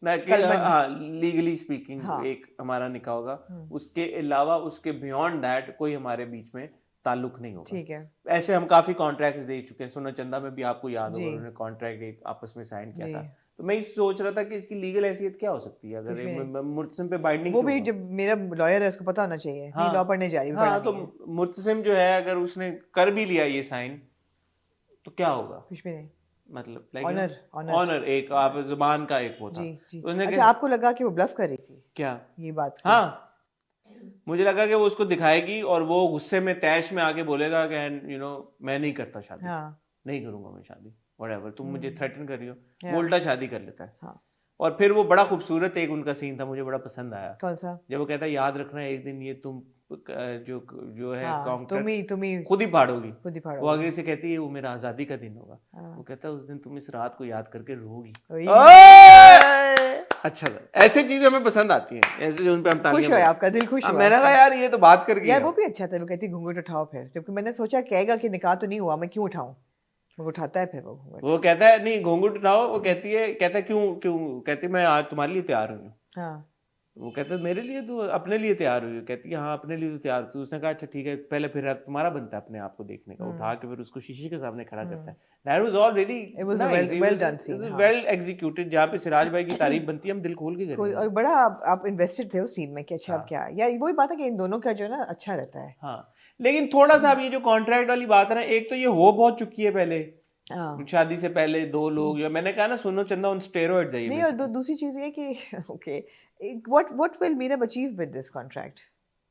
लीगली स्पीकिंग एक हमारा निकाह होगा. उसके अलावा उसके बियॉन्ड दैट कोई हमारे बीच में ताल्लुक नहीं होगा।
ठीक है।
ऐसे हम काफी कॉन्ट्रैक्ट्स दे चुके हैं, सोना चंदा में भी आपको याद होगा
जी।
उन्होंने कॉन्ट्रैक्ट एक आपस में साइन किया
जी।
था। तो मैं इस सोच रहा था कि इसकी लीगल हैसियत क्या हो सकती है,
कुछ भी
अगर मुर्तसिम पे बाइंडिंग
वो भी जब मेरा लॉयर है उसको पता होना चाहिए। नहीं, लॉ पढ़ने जा रही हूँ,
हाँ,
पढ़ा
तो
नहीं है।
मुर्तसिम जो है अगर उसने कर भी लिया ये साइन तो क्या होगा,
कुछ भी नहीं।
मतलब
ऑनर
एक आप जुबान का एक वो था।
जी जी।
उसने
अच्छा, आपको लगा कि वो ब्लफ कर रही थी
क्या,
ये बात?
हाँ मुझे लगा कि वो उसको दिखाएगी और वो गुस्से में तैश में आके बोलेगा कि मैं नहीं करता शादी,
हाँ।
नहीं करूंगा मैं शादी, व्हाटएवर तुम मुझे थ्रेटन कर रही हो,
Yeah.
वो उल्टा शादी कर लेता है।
हाँ।
और फिर वो बड़ा खूबसूरत एक उनका सीन था, मुझे बड़ा पसंद आया,
कौन सा?
जब वो कहता है याद रखना एक दिन ये तुम जो है
हाँ,
कॉन्ट्रैक्ट
तुम ही
खुद ही फाड़ोगी।
खुद ही
वो
फाड़ो।
आगे से कहती है वो मेरा आजादी का दिन होगा।
हाँ।
वो कहता है उस दिन तुम इस रात को याद करके रोगी।
ओए।
अच्छा था, ऐसे चीजें हमें पसंद आती हैं, ऐसे जो उन पे हम
खुश
तालियां
हो,
बजाते
आपका दिल खुश
हैं।
हुआ।
मैंने कहा यार ये तो बात कर गई
यार वो भी अच्छा था। वो कहती घूंघट उठाओ फिर, जबकि मैंने सोचा कहेगा कि निकाह तो नहीं हुआ, मैं क्यों उठाऊं। वो उठाता है फिर वो घूंघट।
वो कहता है नहीं घूंघट उठाओ, वो कहता है क्यों क्यों, कहती मैं आज तुम्हारे लिए तैयार हुई हूँ।
हाँ।
वो कहता है मेरे लिए तो अपने लिए तैयार हुई, कहती है हाँ अपने लिए तो तैयार। तो उसने कहा अच्छा ठीक है, पहले फिर तुम्हारा बनता है अपने आप को देखने का। उठा के फिर उसको शीशे के सामने खड़ा करता है। That was all really
It was a
nice.
well done scene, हाँ।
well executed, जहाँ पे सिराज भाई की तारीफ बनती है हम दिल खोल के करेंगे।
और बड़ा आप इन्वेस्टेड थे उस सीन में कि अच्छा अब क्या। यार वही बात है कि इन दोनों का जो है ना अच्छा रहता है।
हाँ, लेकिन थोड़ा सा अब ये जो कॉन्ट्रैक्ट वाली बात है ना, एक तो ये हो बहुत चुकी है पहले,
हाँ।
शादी से पहले दो लोग, या मैंने कहा ना सुनो चंदा उन स्टेरॉइड्स है ये
नहीं, और दूसरी चीज ये कि okay, what will Meerab achieve with this contract?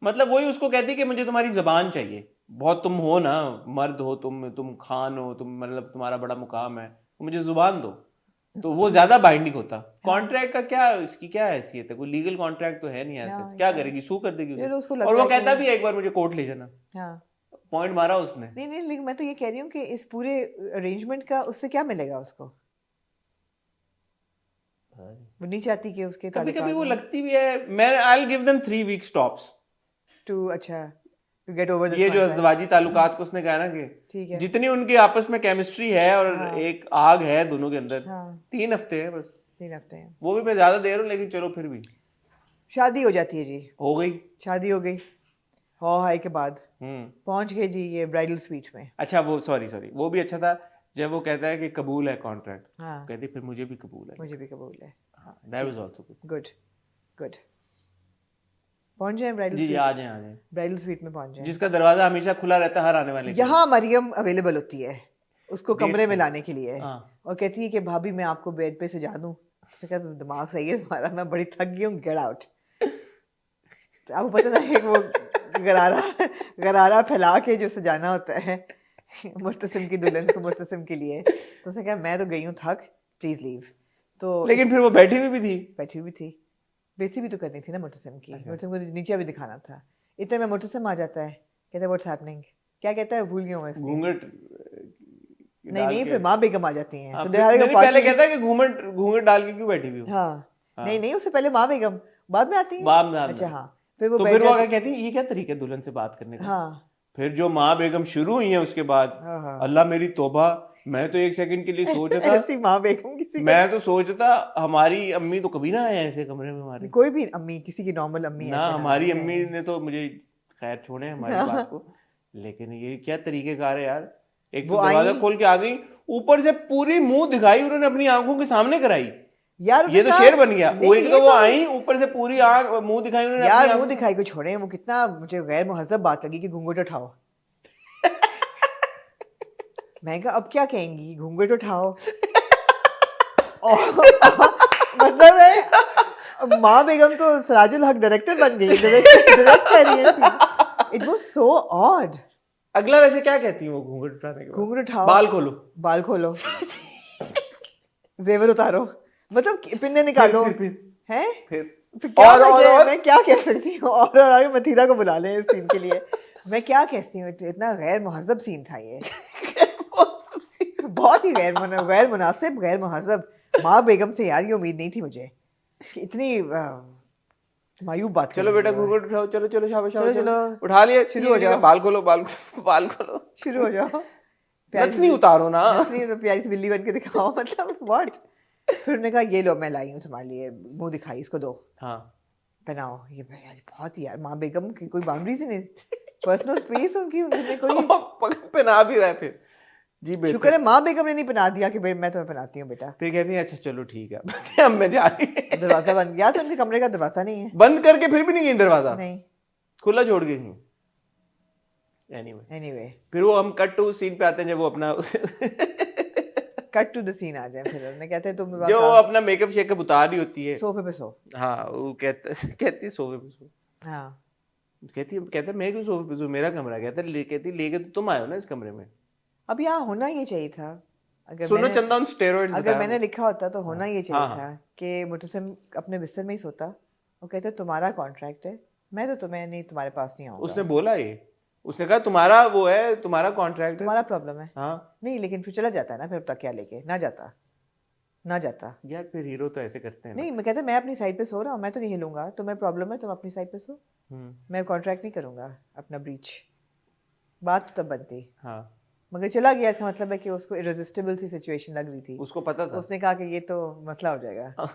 मतलब वही उसको कहती है कि मुझे तुम्हारी जबान चाहिए, बहुत तुम हो ना, मर्द हो तुम खान हो, तुम मतलब तुम्हारा बड़ा मुकाम है, तो मुझे जुबान दो। तो वो ज्यादा बाइंडिंग होता। कॉन्ट्रैक्ट का क्या, इसकी क्या हैसियत है, कोई लीगल कॉन्ट्रैक्ट तो है नहीं ऐसे, क्या करेगी, सू कर देगी
यार, उसको
उसे।
लगता
और वो
है
कहता
कि-
भी है एक बार मुझे कोर्ट ले जाना,
हाँ।
पॉइंट मारा उसने।
नहीं नहीं, लेकिन मैं तो ये कह रही हूँ कि इस पूरे अरेंजमेंट का उससे क्या मिलेगा उसको? वो नहीं चाहती कि उसके
कभी कभी वो
ताल्लुकात
लगती भी है। मैं I will give them 3 weeks tops
to अच्छा टू गेट ओवर
ये जो अज़दवाजी ताल्लुकात को उसने कहा ना कि
ठीक है।
जितनी उनकी आपस में केमिस्ट्री है और एक आग है दोनों के अंदर,
हाँ।
3 हफ्ते हैं बस।
3 हफ्ते हैं।
वो भी मैं ज्यादा दे रहा हूँ, लेकिन चलो फिर भी
शादी हो जाती है जी।
हो गई।
शादी हो गई। हो हाई के बाद
हम्म।
पहुंच गए जी ये ब्राइडल स्वीट में।
अच्छा वो सॉरी वो भी अच्छा था जब वो कहता है कि कबूल है कॉन्ट्रैक्ट,
हाँ,
कहती फिर मुझे भी कबूल है।
मुझे भी कबूल है।
That was also good.
Good good. पहुंच जाए ब्राइडल
जी जी,
स्वीट।
आ जाए
ब्राइडल स्वीट में पहुंच जाए।
जिसका दरवाजा हमेशा खुला रहता है हर आने वाले के लिए।
यहाँ मरियम अवेलेबल होती है उसको
Dates
कमरे में
पे।
लाने के लिए,
हाँ।
और कहती है कि भाभी मैं आपको बेड पे सजा दूं। उसने कहा तुम दिमाग सही है तुम्हारा, मैं बड़ी थक गई हूँ, गेट आउट। तो आपको पता ना एक वो गरारा फैला के जो सजाना होता है मुर्तसिम की दुल्हन को मुर्तसिम के लिए। तो उसने कहा मैं तो गई हूँ थक, प्लीज लीव। तो
लेकिन फिर वो बैठी हुई भी थी।
बैठी हुई थी। बेसी भी तो करनी थी ना मुर्तसिम की। मुर्तसिम को नीचे भी दिखाना था। इतने में मुर्तसिम आ जाता है, कहता है व्हाट्स हैपनिंग, क्या कहता है भूल गया हूँ मैं scene।
घूंघट
नहीं फिर माँ बेगम आ जाती हैं।
हाँ,
So
फिर
they're having a
नहीं,
party।
पहले कहता है कि घूंघट डाल के क्यों बैठी हुई हो।
हाँ। नहीं उससे पहले माँ बेगम बाद में आती है।
बाद में
अच्छा हाँ। फिर वो
तो
बैठ
फिर वो
जाती-
आगे कहती है ये क्या तरीका है दुल्हन से बात करने का।
हाँ
फिर जो माँ बेगम शुरू हुई है उसके बाद,
हाँ।
अल्लाह मेरी तौबा, मैं तो एक सेकंड के लिए सोच रहा था,
ऐसी माँ बेगम किसी
मैं तो सोचता हमारी अम्मी तो कभी ना आए ऐसे कमरे में हमारे।
कोई भी अम्मी, किसी की नॉर्मल अम्मी
ना
ऐसे
हमारी
आए।
अम्मी ने तो मुझे खैर छोड़े हमारी बात को, लेकिन ये क्या तरीकेकार है यार। एक तो
वो
दरवाजा
आई-
खोल के आ गई, ऊपर से पूरी मुंह दिखाई उन्होंने अपनी आंखों के सामने कराई।
यार
ये तो
उनका-
शेर बन गया। वो
नहीं,
एक
ये
तो वो
तो-
आई ऊपर से पूरी आंख मुंह दिखाई उन्होंने
यार
अपनी
मुंह
आंखों-
दिखाई को छोड़े, वो कितना मुझे गैर मुहज्जब बात लगी कि घूंघट उठाओ। मैं कहा अब क्या कहेंगी, घूंघट उठाओ। मतलब है माँ बेगम तो सराजुल हक डायरेक्टर बन गई, डायरेक्ट कर रही है। It was so odd.
अगला वैसे क्या कहती है वो घूंघट उठाने के बाद?
घूंघट उठाओ,
बाल खोलो।
बाल खोलो, जेवर उतारो, मतलब पिन्ने निकालो। हैं?
फिर
फिर क्या
और
मैं क्या कह सकती हूँ? और आगे मथीरा को बुला लें इस सीन के लिए। मैं क्या कहती हूँ, इतना गैर मुहज्जब सीन था ये। बहुत ही गैर मुनासिब, गैर मुहज्जब। माँ बेगम से यार ये उम्मीद नहीं थी मुझे, इतनी मायूब बात।
चलो बेटा घूंघट उठाओ, चलो चलो शाबाश
चलो, चलो।
उठा लिया,
शुरू हो जाओ।
बाल खोलो बाल खोलो।
शुरू हो जाओ।
नथनी उतारो ना।
नथनी तो प्यारी सी बिल्ली बन के दिखाओ, मतलब व्हाट। फिर उन्होंने कहा ये लो मैं लाई हूँ तुम्हारे लिए, मुंह दिखाई, इसको दो,
हाँ
पहनाओ। ये भाई आज बहुत ही यार माँ बेगम की कोई बाउंड्रीज ही नहीं। पर्सनल स्पेस उनकी उन्होंने कोई
पहना भी रहा है फिर जी बेटा।
शुक्र है माँ बेगम ने नहीं पहना दिया कि मैं तुम्हें पहनाती हूँ बेटा।
फिर कहती है अच्छा चलो ठीक है अब मैं जा रही हूँ।
दरवाजा बंद किया तो उनके कमरे का दरवाजा नहीं है।
बंद करके फिर भी नहीं गई दरवाजा,
नहीं
खुला छोड़ गई थी।
एनीवे
फिर वो हम कट टू सीन पे आते हैं जब वो अपना
कट टू द सीन आ जाए। फिर उन्हें कहते हैं तुम
जो वो अपना मेकअप शेकअप उतार रही होती है,
सोफे पे सो।
हाँ वो कहती है सोफे पे सो।
हाँ
कहता है मैं क्यों सोफे पे सो, मेरा कमरा। कहती लेके तो तुम आए हो ना इस कमरे में।
अब यहाँ होना ये चाहिए था। अगर
सुनो
मैंने
चंदा ऑन स्टेरॉइड्स
अगर मैंने लिखा होता तो होना ये चाहिए
हाँ,
था कि मुतसिम अपने बिस्तर में ही सोता। वो कहते तुम्हारा कॉन्ट्रैक्ट है, मैं तो तुम्हें नहीं, तुम्हारे पास नहीं आऊंगा।
उसने बोला ये, उसने कहा तुम्हारा वो है, तुम्हारा कॉन्ट्रैक्ट है,
तुम्हारा प्रॉब्लम है।
हाँ
नहीं लेकिन फिर चला जाता है ना, फिर तकिया लेके ना जाता।
यार फिर हीरो तो ऐसे करते हैं ना।
नहीं मैं कहते मैं अपनी साइड पे सो रहा हूँ, मैं तो नहीं हिलूंगा, तुम्हें प्रॉब्लम है तुम अपनी साइड पे सो, मैं कॉन्ट्रैक्ट नहीं करूंगा अपना ब्रीच। बात तो तब बनती।
हाँ
मगर चला गया, इसका मतलब है कि उसको इरेजिस्टिबल सी सिचुएशन लग रही थी।
उसको पता था।
उसने कहा कि ये तो मसला हो जाएगा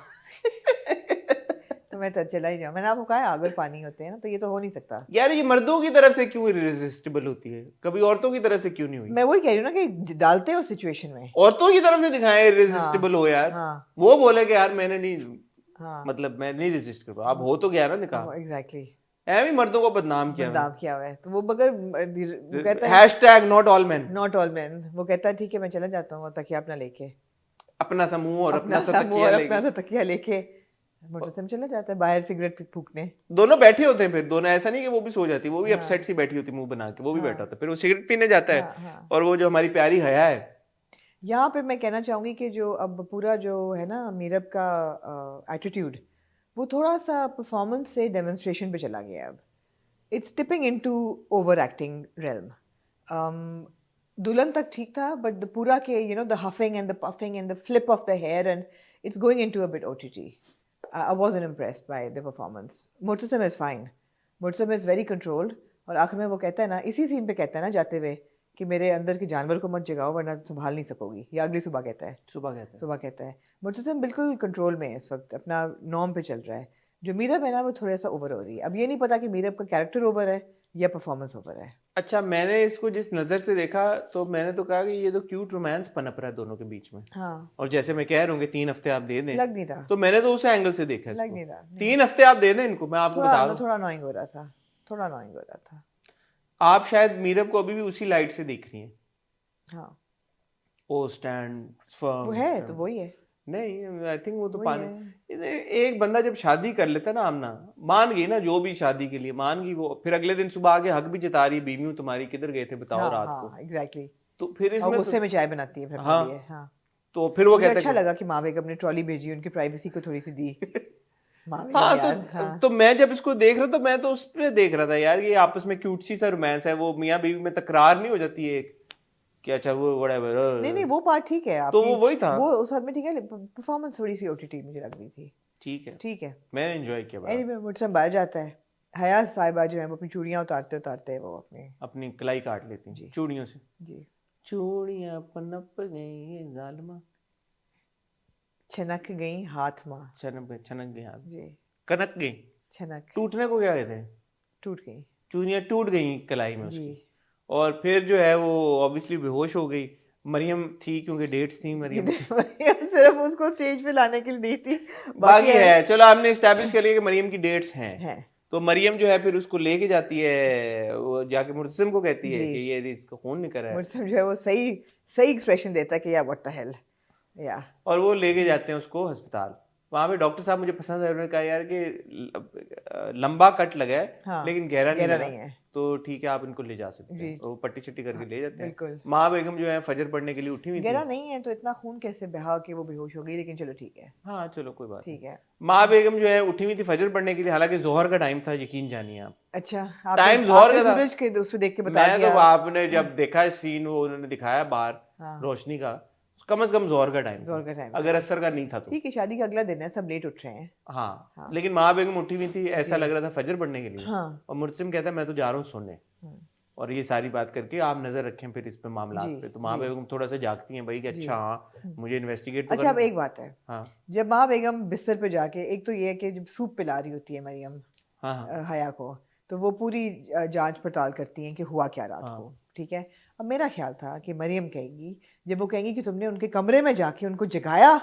तो मैं तो चला ही जाऊँ। मैंने आपको कहा है अगर पानी होते हैं ना तो ये तो हो नहीं सकता।
यार ये मर्दों की तरफ से क्यों इरेजिस्टिबल होती है, कभी औरतों की तरफ से क्यों नहीं हुई?
मैं वही कह रही हूँ ना कि डालते हो सिचुएशन में।
औरतों की तरफ से दिखाए इरेजिस्टिबल हो यार।
हाँ
वो बोले कि यार मैंने नहीं,
हाँ
मतलब मैं नहीं रेजिस्ट कर पाया। अब हो तो गया ना निकाह।
एग्जैक्टली
ऐਵੇਂ मर्दों को बदनाम किया
बदनाम किया हुआ है। तो वो मगर वो कहता है
hashtag not all man,
not all man. वो कहता है ठीक है मैं चला जाता हूँ तकिया अपना लेके,
अपना समूह और अपना सा
मुंह और
तकिया
अपना
लेके
सा तकिया लेके मुतसिम चला जाता है बाहर सिगरेट फूकने।
दोनों बैठे होते हैं। फिर दोनों, ऐसा नहीं कि वो भी सो जाती, वो भी अपसेट सी बैठी होती मुंह बना के, वो भी बैठा होता है। फिर वो सिगरेट पीने जाता है।
हाँ, हाँ।
और वो जो हमारी प्यारी हया है,
यहाँ पे मैं कहना चाहूंगी कि जो अब पूरा जो है ना मीरब का एटीट्यूड, वो थोड़ा सा परफॉर्मेंस से डेमोन्स्ट्रेशन पे चला गया है। अब it's tipping into over acting realm. दुल्हन तक ठीक था बट द पूरा के you know the huffing and the puffing and the flip of the hair and it's going into a bit OTT. I wasn't impressed by the performance. Murtasim is fine. Murtasim is very controlled. और आखिर में वो कहता है ना, इसी scene पे कहता है ना जाते हुए कि मेरे अंदर के जानवर को मत जगाओ वरना संभाल नहीं सकोगी, या अगली सुबह कहता है। सुबह कहता है। मुर्तसिम बिल्कुल कंट्रोल में है इस वक्त, अपना नॉर्म पे चल रहा है। जो मीरब है ना वो थोड़ा सा ओवर हो रही है। अब ये नहीं पता कि मीरब का कैरेक्टर ओवर है या परफॉर्मेंस ओवर है।
अच्छा मैंने इसको जिस नजर से देखा तो मैंने तो कहा कि ये तो क्यूट रोमांस पनप रहा है दोनों के बीच में।
हाँ
और जैसे मैं कह रहा हूँ कि 3 हफ्ते आप दे दें,
लग नहीं रहा,
तो मैंने तो उस एंगल से देखा
लग नहीं रहा।
3 हफ्ते आप दे दें इनको, मैं आपको बता दूं।
थोड़ा अनोइंग हो रहा था, थोड़ा अनोइंग हो रहा था।
आप शायद मीरब को अभी भी उसी लाइट से देख रही हैं।
हाँ
ओ स्टैंड फर्म,
वो है तो वही है।
नहीं आई थिंक वो तो
वही
पानी, एक बंदा जब शादी कर लेता है ना, आमना मान गई ना, जो भी शादी के लिए मान गई, वो फिर अगले दिन सुबह आके हक भी जता रही, बीवी हूं तुम्हारी, किधर गए थे बताओ रात को।
एग्जैक्टली।
तो फिर
और
इसमें
गुस्से में चाय बनाती है फिर
हाँ,
अपने लिए। हाँ
तो फिर वो
मुझे
कहता
अच्छा
है
लगा कि माँ बेगम ने ट्रॉली भेजी, उनकी प्राइवेसी को थोड़ी सी दी। माँ बेगम
हाँ
यार,
तो
हाँ।
तो मैं जब इसको देख रहा, तो मैं तो उस पे देख रहा था यार, ये आपस में क्यूट सी सा रोमांस है, वो मियाँ बीवी में तकरार नहीं हो जाती है कि अच्छा वो व्हाटएवर।
नहीं वो पार्ट ठीक है
तो
आपकी,
वो वही था,
वो उस हद में ठीक है। परफॉर्मेंस थोड़ी सी ओटीटी मुझे लग रही थी। ठीक है
मैंने एंजॉय किया बड़ा।
एनीवे मुझसे बाहर जाता है। हया साहिबा जो है वो अपनी चूड़ियां उतारते वो
अपनी कलाई काट लेती
जी।
चूड़ियों से।
जी
चूड़ियां पनप गई ये जालिमा,
छनक गई हाथ माँ।
छनक गई हाथ,
जी
कनक गई,
छनक
टूटने को क्या कहते हैं,
टूट गई।
चूड़ियां टूट गई कलाई में
जी
उसकी। और फिर जो है वो ऑब्वियसली बेहोश हो गई। मरियम थी क्योंकि डेट्स थी मरियम
सिर्फ उसको स्टेज पे लाने के लिए दी थी,
बाकी है। चलो हमने एस्टैब्लिश कर लिया कि मरियम की डेट्स हैं।
है।
तो मरियम जो है फिर उसको लेके जाती है, वो जाके मुर्तसिम को कहती है कि ये इसका खून निकल रहा है,
मुझसे जो है वो सही एक्सप्रेशन देता है कि या व्हाट द हेल या।
और वो लेके जाते हैं उसको अस्पताल। वहां पे डॉक्टर साहब मुझे पसंद है, उन्होंने कहा यार कि लंबा कट लगा है
हाँ,
लेकिन गहरा नहीं लगा,
नहीं है,
तो ठीक है आप इनको ले जा सकते हैं। वो पट्टी शट्टी करके ले जाते हैं।
बिल्कुल।
माँ बेगम जो है फजर पढ़ने के लिए उठी हुई थी।
गहरा नहीं है तो इतना खून कैसे बहा के वो बेहोश हो गई, लेकिन चलो ठीक है।
हाँ चलो कोई बात
ठीक है।
माँ बेगम जो है उठी हुई थी फजर पढ़ने के लिए, हालांकि जोहर का टाइम था, यकीन जानिए आप।
अच्छा
टाइम जोहर का था।
सूरज के उस पे देख के बता
मैं
दिया।
तो आपने जब देखा सीन, वो उन्होंने दिखाया बाहर
हाँ।
रोशनी का, कम से कम जोहर का टाइम,
जोहर का टाइम
अगर असर का नहीं था तो
ठीक है। शादी का अगला दिन है, सब लेट उठ रहे हैं।
हाँ। लेकिन माँ बेगम उठी हुई थी, ऐसा लग रहा था फजर पढ़ने के लिए।
हाँ।
और मुर्तसिम कहता है मैं तो जा रहा हूँ सोने, और ये सारी बात करके आप नजर रखें फिर इस पे मामला पे। तो माँ बेगम थोड़ा सा जागती हैं भाई कि अच्छा हाँ मुझे इन्वेस्टिगेट तो
अच्छा अब एक बात है,
हाँ
जब माँ बेगम बिस्तर पे जाके, एक तो ये है कि जब सूप पिला रही होती है मरियम
हाँ
हया को, तो वो पूरी जांच पड़ताल करती हैं कि हुआ क्या रात को, ठीक है। अब मेरा ख्याल था कि मरियम कहेगी, जब वो कहेंगी कि तुमने उनके कमरे में जाके उनको जगाया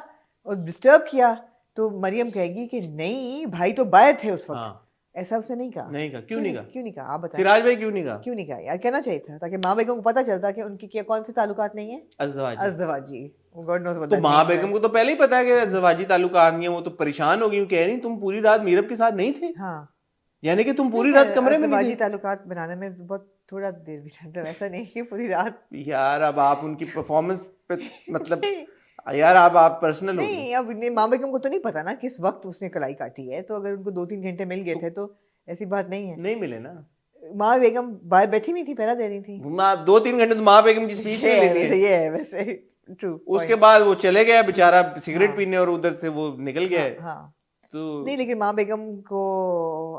और डिस्टर्ब किया, तो मरियम कहेगी कि नहीं भाई तो बाहर थे उस वक्त।
हाँ।
ऐसा उसने नहीं कहा।
नहीं कहा, क्यों नहीं कहा?
क्यों नहीं कहा, आप बताएं।
सिराज भाई क्यों नहीं कहा?
क्यों नहीं कहा यार, कहना चाहिए था, ताकि माँ बेगम को पता चलता कि उनकी क्या कौन से ताल्लुकात नहीं है।
अज़दवाजी।
अज़दवाजी, गॉड नोस।
तो माँ बेगम को तो पहले ही पता है कि अज़दवाजी ताल्लुकात नहीं है, वो तो परेशान हो गई, कह रही तुम पूरी रात मीरब के साथ नहीं थे,
हाँ,
यानी कि तुम पूरी रात कमरे में नहीं
अज़दवाजी
थे।
ताल्लुकात बनाने में बहुत थोड़ा देर भी लगता है, ऐसा नहीं कि पूरी रात।
यार अब आप उनकी परफॉर्मेंस पे मतलब यार आप पर्सनल हो गए।
नहीं, अब माँ बेगम को तो नहीं पता ना किस वक्त उसने कलाई काटी है, तो अगर उनको 2-3 घंटे मिल गए थे तो ऐसी बात नहीं है।
नहीं मिले ना,
माँ बेगम बाहर बैठी हुई थी, पहरा दे रही थी।
2-3 घंटे तो माँ बेगम की स्पीच में लेनी है।
ये है वैसे ट्रू।
उसके बाद वो चले गया बेचारा सिगरेट पीने और उधर से वो निकल गया है।
हाँ,
तो
नहीं, लेकिन माँ बेगम को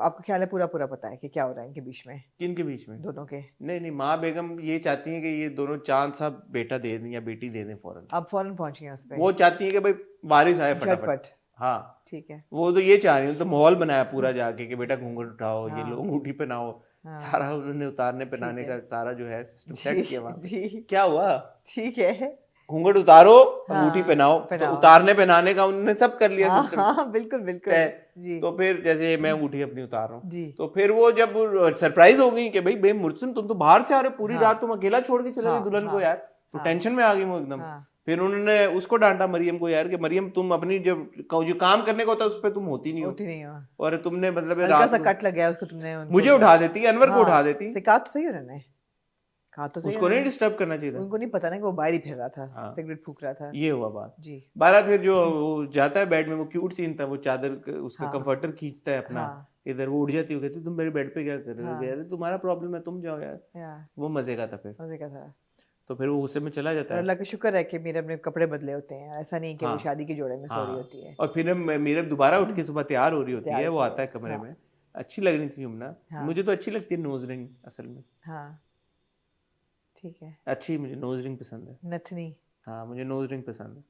आपका ख्याल है पूरा पूरा पता है कि क्या हो रहा है इनके बीच में,
किन के बीच में?
दोनों के।
नहीं माँ बेगम ये चाहती हैं कि ये दोनों चांद साहब बेटा दे दें या बेटी दे दें फौरन।
अब फौरन पहुंच गए उस पे,
वो चाहती हैं कि भाई वारिस आए फटाफट।
झटपट।
हाँ,
ठीक है।
वो तो ये चाह रही हूँ, तो माहौल बनाया पूरा जाके कि बेटा घूंघट उठाओ, ये लो अंगूठी पहनाओ, सारा उन्होंने उतारने पहनाने का सारा जो है सिस्टम सेट किया वहाँ पे।
जी,
क्या हुआ?
ठीक है।
घूंघट उतारो, अंगूठी पहनाओ, तो उतारने पहनाने का उन्होंने सब कर लिया सिस्टम।
हाँ, बिल्कुल बिल्कुल जी।
तो फिर जैसे मैं अंगूठी अपनी उतार रहा हूँ,
जी।
तो फिर वो जब सरप्राइज हो गई कि भाई बे मुर्सिम तुम तो बाहर से आ रहे हो, पूरी रात तुम अकेला छोड़ के चले गए दुल्हन को यार, तो टेंशन में आ गई वो एकदम। फिर उन्होंने उसको डांटा मरियम को यार कि मरियम तुम अपनी जब जो काम करने का होता है उस पर तुम होती नहीं हो, और तुमने मतलब
हल्का सा कट लग गया उसको, तुमने
मुझे उठा देती, अनवर को उठा देती।
कहा तो सही उन्होंने, कहा तो सही,
उसको नहीं डिस्टर्ब करना चाहिए था।
उनको नहीं पता ना कि वो बाहर ही फिर रहा था, सिगरेट फूक रहा था।
ये हुआ बात
जी।
बारह फिर जो वो जाता है बेड में, वो क्यूट सीन था, वो चादर उसका कंफर्टर खींचता है अपना, इधर वो उठ जाती है, कहती तुम मेरे बेड पे क्या कर रहे हो, यार तुम्हारा प्रॉब्लम है तुम जाओ यार। वो मजे का था, फिर
मजे का था।
तो फिर वो गुस्से में चला जाता है।
अल्लाह का शुक्र है कि मीरब ने कपड़े बदले होते हैं, ऐसा नहीं कि वो शादी के जोड़े में सो रही होती है।
और फिर मीरब दोबारा उठ के सुबह तैयार हो रही होती है, वो आता है कमरे में, अच्छी लग रही थी यमुना। मुझे तो अच्छी लगती है नोज रिंग असल में।
हाँ, ठीक है,
अच्छी, मुझे नोज रिंग पसंद है।
नथनी।
हाँ, मुझे नोज रिंग पसंद है।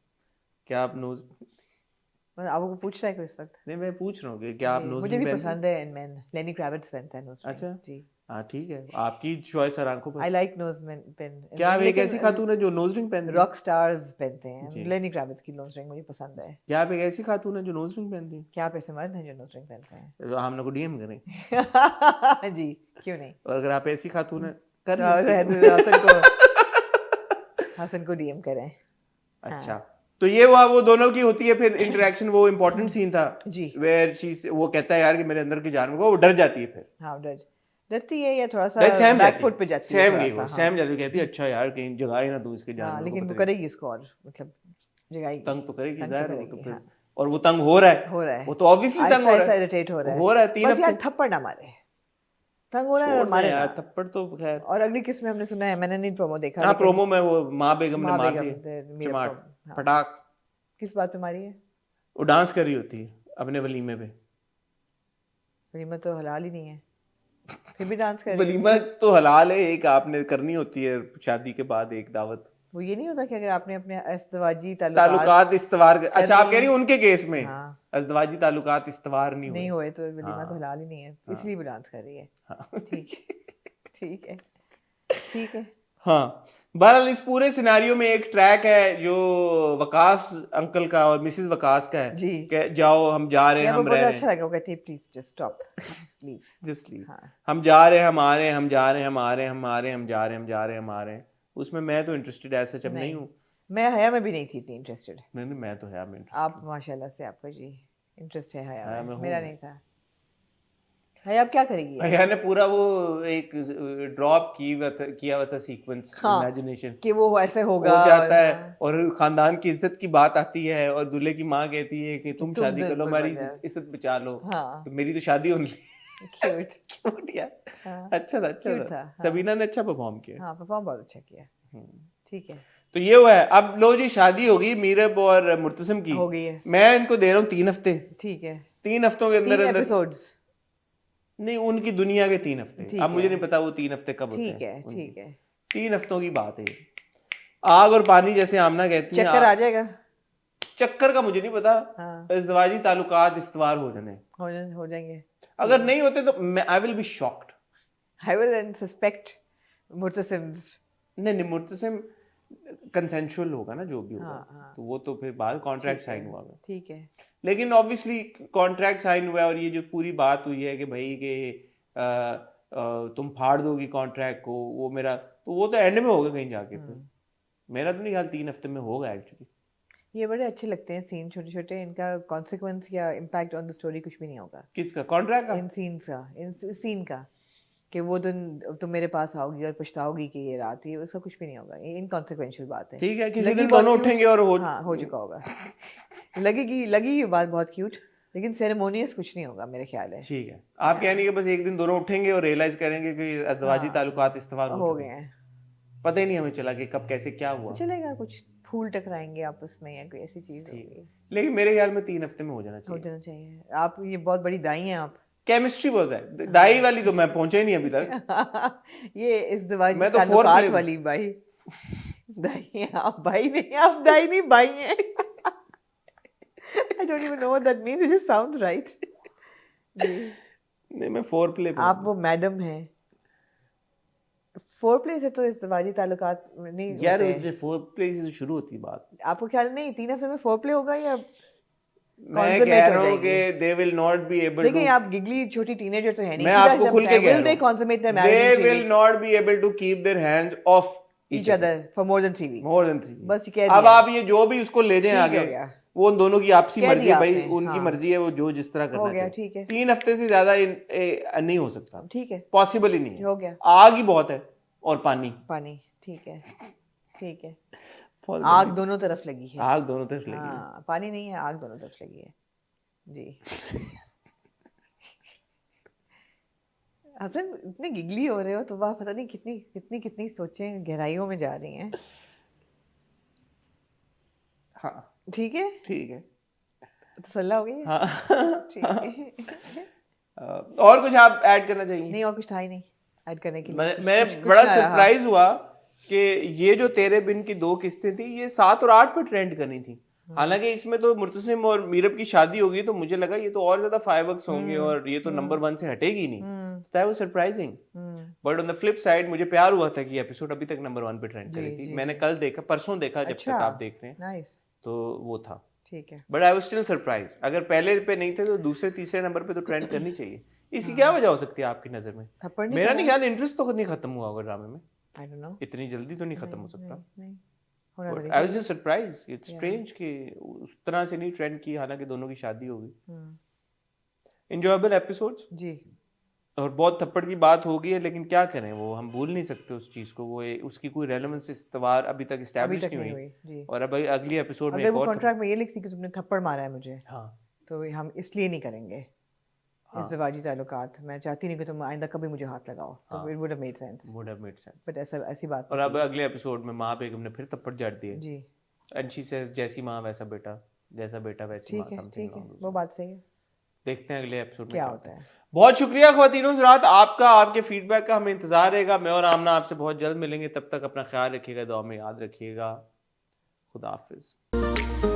क्या आप नोज,
आपको पूछ रहा है कोई इस वक्त?
नहीं मैं पूछ रहा हूँ कि क्या आप नोज
मुझे
रिंग
भी पसंद है, मैन लेनी क्राविट्स पहनता है नोज रिंग।
अच्छा
जी,
हाँ ठीक है, आपकी चॉइस है आंखों पर।
I like nose pin.
क्या आप एक ऐसी खातून है जो नोज रिंग पहनती है?
रॉक स्टार्स पहनते हैं, लेनी क्राविट्स की नोज रिंग मुझे पसंद है।
क्या आप एक ऐसी खातून है जो नोज रिंग पहनती है?
क्या आप ऐसे मर्द हैं जो नोज रिंग पहनते हैं?
तो हम लोग को डीएम करें।
जी, क्यों नहीं।
और अगर आप ऐसी खातून है कर
हसन को डीएम करें।
अच्छा, तो ये वो दोनों की होती है फिर इंटरेक्शन। वो इम्पोर्टेंट सीन था
जी,
वेयर शी, वो कहता है यार कि मेरे अंदर की जान वो डर जाती है फिर।
हाँ, डरती है या थोड़ा सा
सहम
बैक फुट पे जाती है,
सहम जाती है, कहती है अच्छा यार कहीं जगा ही ना दूं इसके जान।
लेकिन वो करेगी इसको, और मतलब जगाएगी,
तंग तो करेगी जाहिर है, तो फिर और वो तंग हो रहा है, वो तो ऑब्वियसली तंग हो रहा है,
इरिटेट हो रहा है।
3
बस यार थप्पड़ ना मारे, तंग हो रहा है मारे
यार,
ना।
थप्पड़ तो खैर।
और अगली किस्त में हमने सुना है, मैंने नहीं प्रोमो देखा,
हाँ प्रोमो में वो माँ बेगम ने मार दी चमाट, फटाक।
किस बात पे मारी है?
वो डांस कर रही होती है अपने वलीमे पे।
वलीमा तो हलाल ही नहीं है, फिर भी डांस कर।
वलीमा तो हलाल है, एक आपने करनी होती है शादी के बाद एक दावत।
वो ये नहीं होता कि अगर आपने अपने अज़दवाजी
ताल्लुकात इस्तवार, अच्छा आप कह रही हो उनके केस में
हाँ,
अज़दवाजी ताल्लुकात इस्तवार नहीं
हुए तो वलीमा तो हलाल ही नहीं है, इसलिए वो डांस कर रही है। ठीक है, ठीक है, ठीक है।
हाँ, बहरहाल इस पूरे सिनेरियो में एक ट्रैक है जो वकास अंकल का और मिसेस वकास का है
जी,
कि जाओ हम जा रहे हैं, हम रह रहे हैं।
अच्छा लगा, वो कहती है please just stop, just leave.
हम जा रहे हैं, हम आ रहे हैं, हम जा रहे हैं, हम आ रहे हैं, हम आ रहे हैं, हम जा रहे हैं, हम जा रहे हैं, हम आ रहे हैं। उसमें मैं तो इंटरेस्टेड ऐसा जब नहीं हूँ।
मैं हया में भी नहीं थी इतनी इंटरेस्टेड।
नहीं मैं तो हया में इंटरेस्टेड।
आप माशाल्लाह से आपका जी इंटरेस्ट है हया में, मेरा नहीं था। हया अब क्या करेगी?
हया ने पूरा वो एक ड्रॉप किया हुआ था सीक्वेंस, इमेजिनेशन
कि वो ऐसे होगा,
हो जाता है और खानदान की इज्जत की बात आती है और दूल्हे की माँ कहती है कि तुम शादी कर लो, हमारी इज्जत बचा लो। तो मेरी तो शादी होने क्यूट यार, अच्छा था। सबीना ने अच्छा परफॉर्म किया।
हाँ, परफॉर्म बहुत अच्छा किया। ठीक है,
तो ये हुआ है। अब लो जी, शादी होगी मीरब और मुर्तसिम की,
हो गई है।
मैं इनको दे रहा हूँ 3 हफ्ते।
ठीक है,
3 हफ्तों के अंदर
एपिसोड्स
नहीं, उनकी दुनिया के 3 हफ्ते। अब मुझे नहीं पता वो 3 हफ्ते कब होते हैं।
ठीक है,
3 हफ्तों की बात है। आग और पानी जैसे आमना कहती है।
चक्कर आ जाएगा?
चक्कर का मुझे नहीं पता। इज़्दवाजी ताल्लुकात इस्तवार हो जाएंगे।
हो जाएंगे।
अगर नहीं होते तो I will be shocked.
I will then suspect Murtasim's.
नहीं मुर्तसिम कंसेंशुअल होगा ना जो भी होगा,
हाँ।
तो वो तो फिर बाद कॉन्ट्रैक्ट साइन हुआ है।
ठीक है।
लेकिन ऑब्वियसली कॉन्ट्रैक्ट साइन हुआ है और ये जो पूरी बात हुई है कि भाई कि तुम फाड़ दोगी कॉन्ट्रैक्ट को, वो मेरा तो वो तो एंड में होगा कहीं जाके फिर। मेरा तो नहीं ख्याल 3 हफ्ते में होगा एक्चुअली।
ये बड़े अच्छे लगते हैं सीन, छोटे छोटे, इनका कॉन्सिक्वेंस या इम्पैक्ट ऑन द स्टोरी कुछ भी नहीं होगा।
किसका कॉन्ट्रैक्ट का?
इन सीन्स का, इन सीन का, कि वो दिन तुम मेरे पास आओगी और पछताओगी कि ये रात, ये उसका कुछ भी नहीं होगा। ये इनकॉन्सिक्वेंशियल बात है।
ठीक है, किसी
लगी
दिन
बहुत
दोनों
cute,
उठेंगे और
हाँ हो चुका होगा। लगी ये बात बहुत क्यूट, लेकिन सेरेमोनियस कुछ नहीं होगा मेरे ख्याल है।
ठीक है, आप कहने के बस एक दिन दोनों उठेंगे और रियलाइज करेंगे कि अज़दवाजी ताल्लुकात इस्तवार
हो
चुके
गए
हैं।
हैं।
पता ही नहीं हमें चला कि कब कैसे क्या हुआ।
चलेगा, कुछ फूल टकराएंगे आपस में या कोई ऐसी चीज होगी।
लेकिन मेरे ख्याल में 3 हफ्ते में हो जाना
हो
चाहिए।
जाना चाहिए। आप ये बहुत बड़ी दाई हैं आप।
केमिस्ट्री बहुत है, दाई वाली तो मैं पहुंचा ही नहीं अभी तक।
ये इस दवाई
मैं तो
ताल्लुकात
foreplay में।
वाली भाई। दाई हैं आप, भाई नहीं, आप दाई नहीं भाई हैं। I don't even know what that means. It just sounds right.
नहीं मैं फोरप्ले पे
आप वो मैडम हैं। फोरप्ले से तो इज़्दिवाजी ताल्लुकात नहीं
यार,
होते हैं।
फोरप्ले से शुरू होती है बात।
आपको ख्याल नहीं 3 हफ्ते में फोरप्ले होगा या
मैं
consummate
कह
हो
रहा हूँ कि
जाएगी?
they will not be able
देखिए
to,
आप गिगली छोटी टीनेजर तो है नहीं।
मैं
सीधा
आपको
सीधा
खुल के
बताएं,
कह
will they
रहा
consummate their
हूँ,
marriage
they
in 3
will
weeks?
not be able to keep their hands off
Each other for more than 3 weeks.
more than 3
बस ये कह
अब
दिया।
आप ये जो भी उसको ले जाएं
ठीक
आगे,
हो गया।
वो उन दोनों की आपसी
कह
मर्जी है
दिया
भाई,
आपने,
उनकी
हाँ।
मर्जी है, वो जो जिस तरह करना
गया,
चाहिए।
ठीक है।
3 हफ्ते से ज्यादा नहीं हो सकता,
ठीक है,
पॉसिबल ही नहीं है।
हो गया।
आग ही बहुत है और पानी,
पानी, ठीक है, ठीक है।
बहुत
आग
जल्दी।
दोनों तरफ लगी है।
आग दोनों तरफ लगी है।
हाँ, पानी नहीं है, आग दोनों तरफ लगी है। जी। हसन इतने गिगली हो रहे हो तो वाह, पता नहीं कितनी कितनी कितनी सोचें गहराइयों में जा रही हैं।
हाँ
ठीक है,
ठीक है।
तसल्ला हो गई है?
हाँ
ठीक है।
और कुछ आप ऐड करना चाहिए?
नहीं, और कुछ था ही नहीं ऐड करने के लिए।
मैं
कुछ
बड़ा
ना रहा।
सरप्राइज हुआ कि ये जो तेरे बिन की 2 किस्तें थी, ये 7 और 8 पे ट्रेंड करनी थी। हालांकि इसमें तो मुर्तसिम और मीरब की शादी होगी, तो मुझे लगा ये तो और ज्यादा फायरवर्क्स होंगे और ये तो नंबर 1 से हटेगी नहीं। That was surprising. But on the flip side मुझे प्यार हुआ था कि एपिसोड अभी तक नंबर 1 पे ट्रेंड करी थी। मैंने कल देखा, परसों देखा, जब तक आप देख रहे हैं,
नाइस,
तो वो था।
ठीक है।
But I was still surprise. अगर पहले पे नहीं थे तो दूसरे तीसरे नंबर पे तो ट्रेंड करनी चाहिए। इसकी क्या वजह हो सकती है आपकी नजर में?
थप्पड़ नहीं
मेरा नहीं ख्याल इंटरेस्ट तो नहीं खत्म हुआ होगा ड्रामे में,
आई डोंट नो,
इतनी जल्दी तो नहीं खत्म हो सकता।
नहीं होना तो
I was just surprise, it's strange कि उस तरह से नहीं ट्रेंड की, हालांकि दोनों की शादी होगी। एंजॉयबल एपिसोड्स
जी।
और बहुत थप्पड़ की बात हो गई है, लेकिन क्या करें, वो हम भूल नहीं सकते उस चीज को। वो उसकी कोई रेलेवेंस इस त्योहार अभी तक
अभी
एस्टैब्लिश
तक
नहीं
नहीं
हुई।
हुई जी।
और अब अगली एपिसोड में
अगर
एक
वो
और
कॉन्ट्रैक्ट में ये लिखती कि तुमने थप्पड़ मारा है मुझे,
हाँ
तो हम इसलिए नहीं करेंगे इज़्दिवाजी ताल्लुकात, मैं चाहती नहीं कि तुम आइंदा कभी मुझे हाथ लगाओ, तो it would have made sense.
Would have made sense.
But ऐसी बात
और अब अगले एपिसोड में माँ बेगम ने फिर थप्पड़ जड़ दिए।
जी।
एंड शी सेज जैसी माँ वैसा बेटा, जैसा बेटा वैसी माँ,
ठीक है,
समथिंग
ठीक है,
along those
वो बात सही है।
देखते हैं अगले एपिसोड में
क्या होता है।
बहुत शुक्रिया ख्वातीनो हज़रात, आपका, आपके फीडबैक का हमें इंतजार रहेगा। मैं और आमना आपसे बहुत जल्द मिलेंगे, तब तक अपना ख्याल रखिएगा, दुआ में याद रखिएगा। खुदा हाफिज।